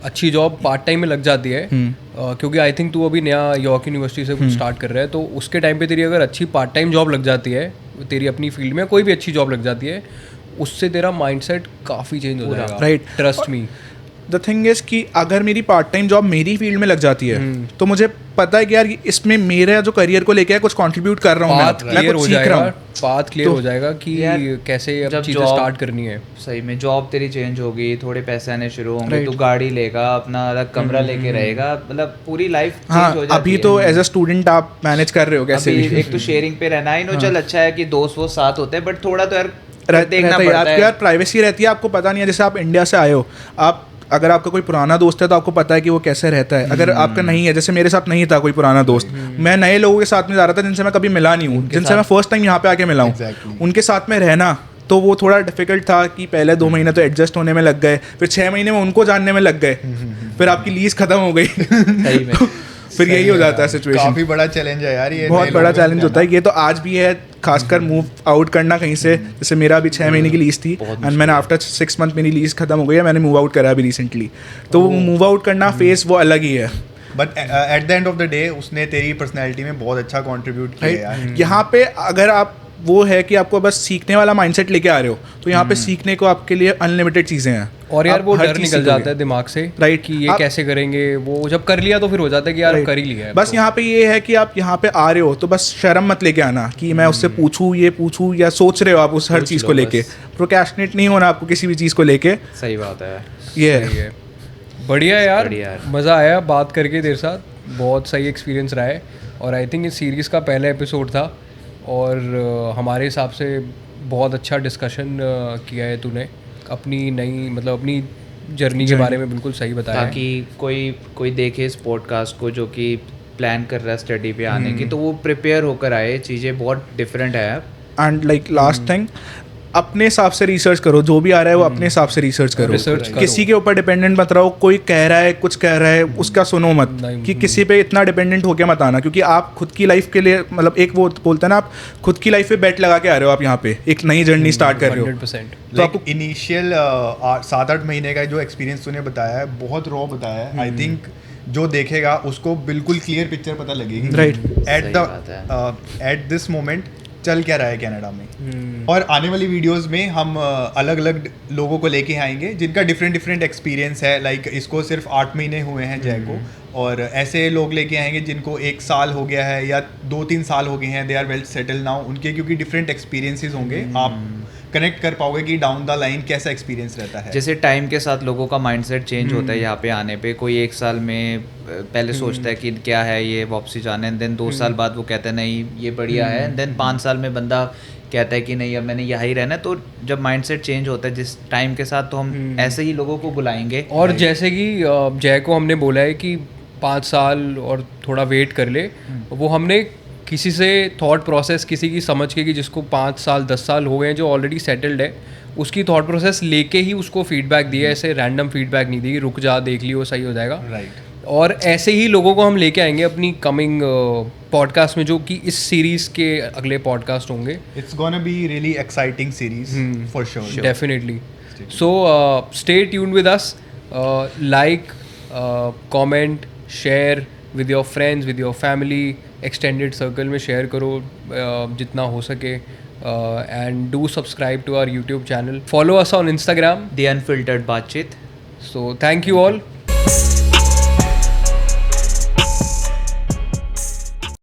अच्छी जॉब पार्ट टाइम में लग जाती है, क्योंकि आई थिंक तू अभी नया यॉर्क यूनिवर्सिटी से कुछ स्टार्ट कर रहा है, तो उसके टाइम पे तेरी अगर अच्छी पार्ट टाइम जॉब लग जाती है, तेरी अपनी फील्ड में कोई भी अच्छी जॉब लग जाती है, उससे तेरा माइंडसेट काफ़ी चेंज हो जाएगा। Right, trust me. The thing is कि अगर मेरी पार्ट टाइम जॉब मेरी फील्ड में लग जाती है तो मुझे पता है कि यार इसमें मेरा जो करियर को लेके कुछ कंट्रीब्यूट कर रहा हूँ, मैं कुछ सीख रहा हूँ, बात क्लियर हो जाएगा कि कैसे अब चीज़ें स्टार्ट करनी है। सही में जॉब तेरी चेंज होगी, थोड़े पैसे आने शुरू होंगे, तू गाड़ी लेगा, अपना अलग कमरा लेके रहेगा, मतलब पूरी लाइफ चेंज हो जाती है। अभी तो एज अ स्टूडेंट आप मैनेज कर रहे हो कैसे भी। एक तो शेयरिंग पे रहना है, चल अच्छा है कि दोस्त वो साथ होते हैं, बट थोड़ा तो यार देखना रहता पड़ता है। यार प्राइवेसी रहती है, आपको पता नहीं है। जैसे आप इंडिया से आए हो, आप अगर आपका कोई पुराना दोस्त है तो आपको पता है कि वो कैसे रहता है। अगर आपका नहीं है, जैसे मेरे साथ नहीं था कोई पुराना दोस्त, मैं नए लोगों के साथ में जा रहा था जिनसे मैं कभी मिला नहीं हूँ, जिनसे मैं फर्स्ट टाइम यहाँ पे आके मिला हूँ, उनके साथ में रहना तो वो थोड़ा डिफिकल्ट था कि पहले 2 महीने तो एडजस्ट होने में लग गए, फिर 6 महीने में उनको जानने में लग गए, फिर आपकी लीज खत्म हो गई। सही में फिर यही हो जाता है सिचुएशन। काफी बड़ा चैलेंज है यार ये, बहुत बड़ा चैलेंज होता है ये तो आज भी है, खासकर मूव आउट करना कहीं से। जैसे मेरा अभी 6 महीने की लीज थी एंड मैंने आफ्टर 6 मंथ मेरी लीज खत्म हो गई है, मैंने मूव आउट करा अभी रिसेंटली। तो वो मूव आउट करना फेस वो अलग ही है। But at the end of the day उसने तेरी पर्सनैलिटी में बहुत अच्छा कॉन्ट्रीब्यूट किया यार। यहाँ पे अगर आप वो है कि आपको बस सीखने वाला माइंडसेट लेके आ रहे हो, तो यहाँ पे सीखने को आपके लिए अनलिमिटेड चीज़ें हैं। और यार वो डर निकल जाता है दिमाग से, राइट, कि ये कैसे करेंगे, वो जब कर लिया तो फिर हो जाता है कि यार कर ही लिया है। बस यहाँ पे ये है कि आप यहाँ पे आ रहे हो तो बस शर्म मत लेके आना कि मैं उससे पूछूं, ये पूछूं, या सोच रहे हो आप उस हर चीज़ को लेके। प्रोक्रेस्टिनेट नहीं होना आपको किसी भी चीज़ को लेके। सही बात है, ये है। बढ़िया यार, मज़ा आया बात करके तेरे साथ, बहुत सही एक्सपीरियंस रहा है। और आई थिंक इस सीरीज़ का पहला एपिसोड था और हमारे हिसाब से बहुत अच्छा डिस्कशन किया है तूने, अपनी नई मतलब अपनी जर्नी के बारे में बिल्कुल सही बताया, ताकि कोई देखे इस पॉडकास्ट को जो कि प्लान कर रहा है स्टडी पे आने की, तो वो प्रिपेयर होकर आए। चीज़ें बहुत डिफरेंट है। एंड लाइक लास्ट थिंग, अपने हिसाब से रिसर्च करो, जो भी आ रहा है वो अपने हिसाब से रिसर्च करो। किसी के ऊपर डिपेंडेंट मत रहो, कोई कह रहा है कुछ कह रहा है उसका सुनो मत, कि किसी पे इतना डिपेंडेंट होके मत आना, क्योंकि आप खुद की लाइफ के लिए मतलब एक वो बोलते हैं ना, आप खुद की लाइफ पे बेट लगा के आ रहे हो, आप यहाँ पे एक नई जर्नी स्टार्ट कर रहे हो। 100%। तो आपको इनिशियल 7-8 महीने का जो एक्सपीरियंस तूने बताया है बहुत रॉ बताया है। आई थिंक जो देखेगा उसको बिल्कुल क्लियर पिक्चर पता लगेगी राइट एट दिस मोमेंट चल क्या रहा है कनाडा में। और आने वाली वीडियोस में हम अलग अलग लोगों को लेके आएंगे जिनका डिफरेंट एक्सपीरियंस है। लाइक इसको सिर्फ 8 महीने हुए हैं जय को, और ऐसे लोग लेके आएंगे जिनको 1 साल हो गया है या 2-3 साल हो गए हैं, they are well settle now. उनके क्योंकि डिफरेंट एक्सपीरियंसेस होंगे, आप कनेक्ट कर पाओगे कि डाउन द लाइन कैसा एक्सपीरियंस रहता है। जैसे टाइम के साथ लोगों का माइंडसेट चेंज होता है यहाँ पे आने पे। कोई 1 साल में पहले सोचता है कि क्या है ये, वापसी जाना है, देन 2 साल बाद वो कहता है नहीं ये बढ़िया है, देन 5 साल में बंदा कहता है कि नहीं अब मैंने यहाँ ही रहना है। तो जब माइंडसेट चेंज होता है जिस टाइम के साथ, तो हम ऐसे ही लोगों को बुलाएंगे। और जैसे कि जय को हमने बोला है कि 5 साल और थोड़ा वेट कर ले, वो हमने किसी से थॉट प्रोसेस किसी की समझ के कि जिसको 5 साल 10 साल हो गए हैं, जो ऑलरेडी सेटल्ड है, उसकी थॉट प्रोसेस लेके ही उसको फीडबैक दिया। ऐसे रैंडम फीडबैक नहीं दी, रुक जा देख लियो सही हो जाएगा। राइट। और ऐसे ही लोगों को हम लेके आएंगे अपनी कमिंग पॉडकास्ट में, जो कि इस सीरीज के अगले पॉडकास्ट होंगे। It's gonna be really exciting series for sure, definitely. So stay tuned with us, like, comment, share, with your friends, with your family, extended circle में शेयर करो जितना हो सके. And do subscribe to our YouTube channel. Follow us on Instagram. The Unfiltered Baatchit. So thank you all.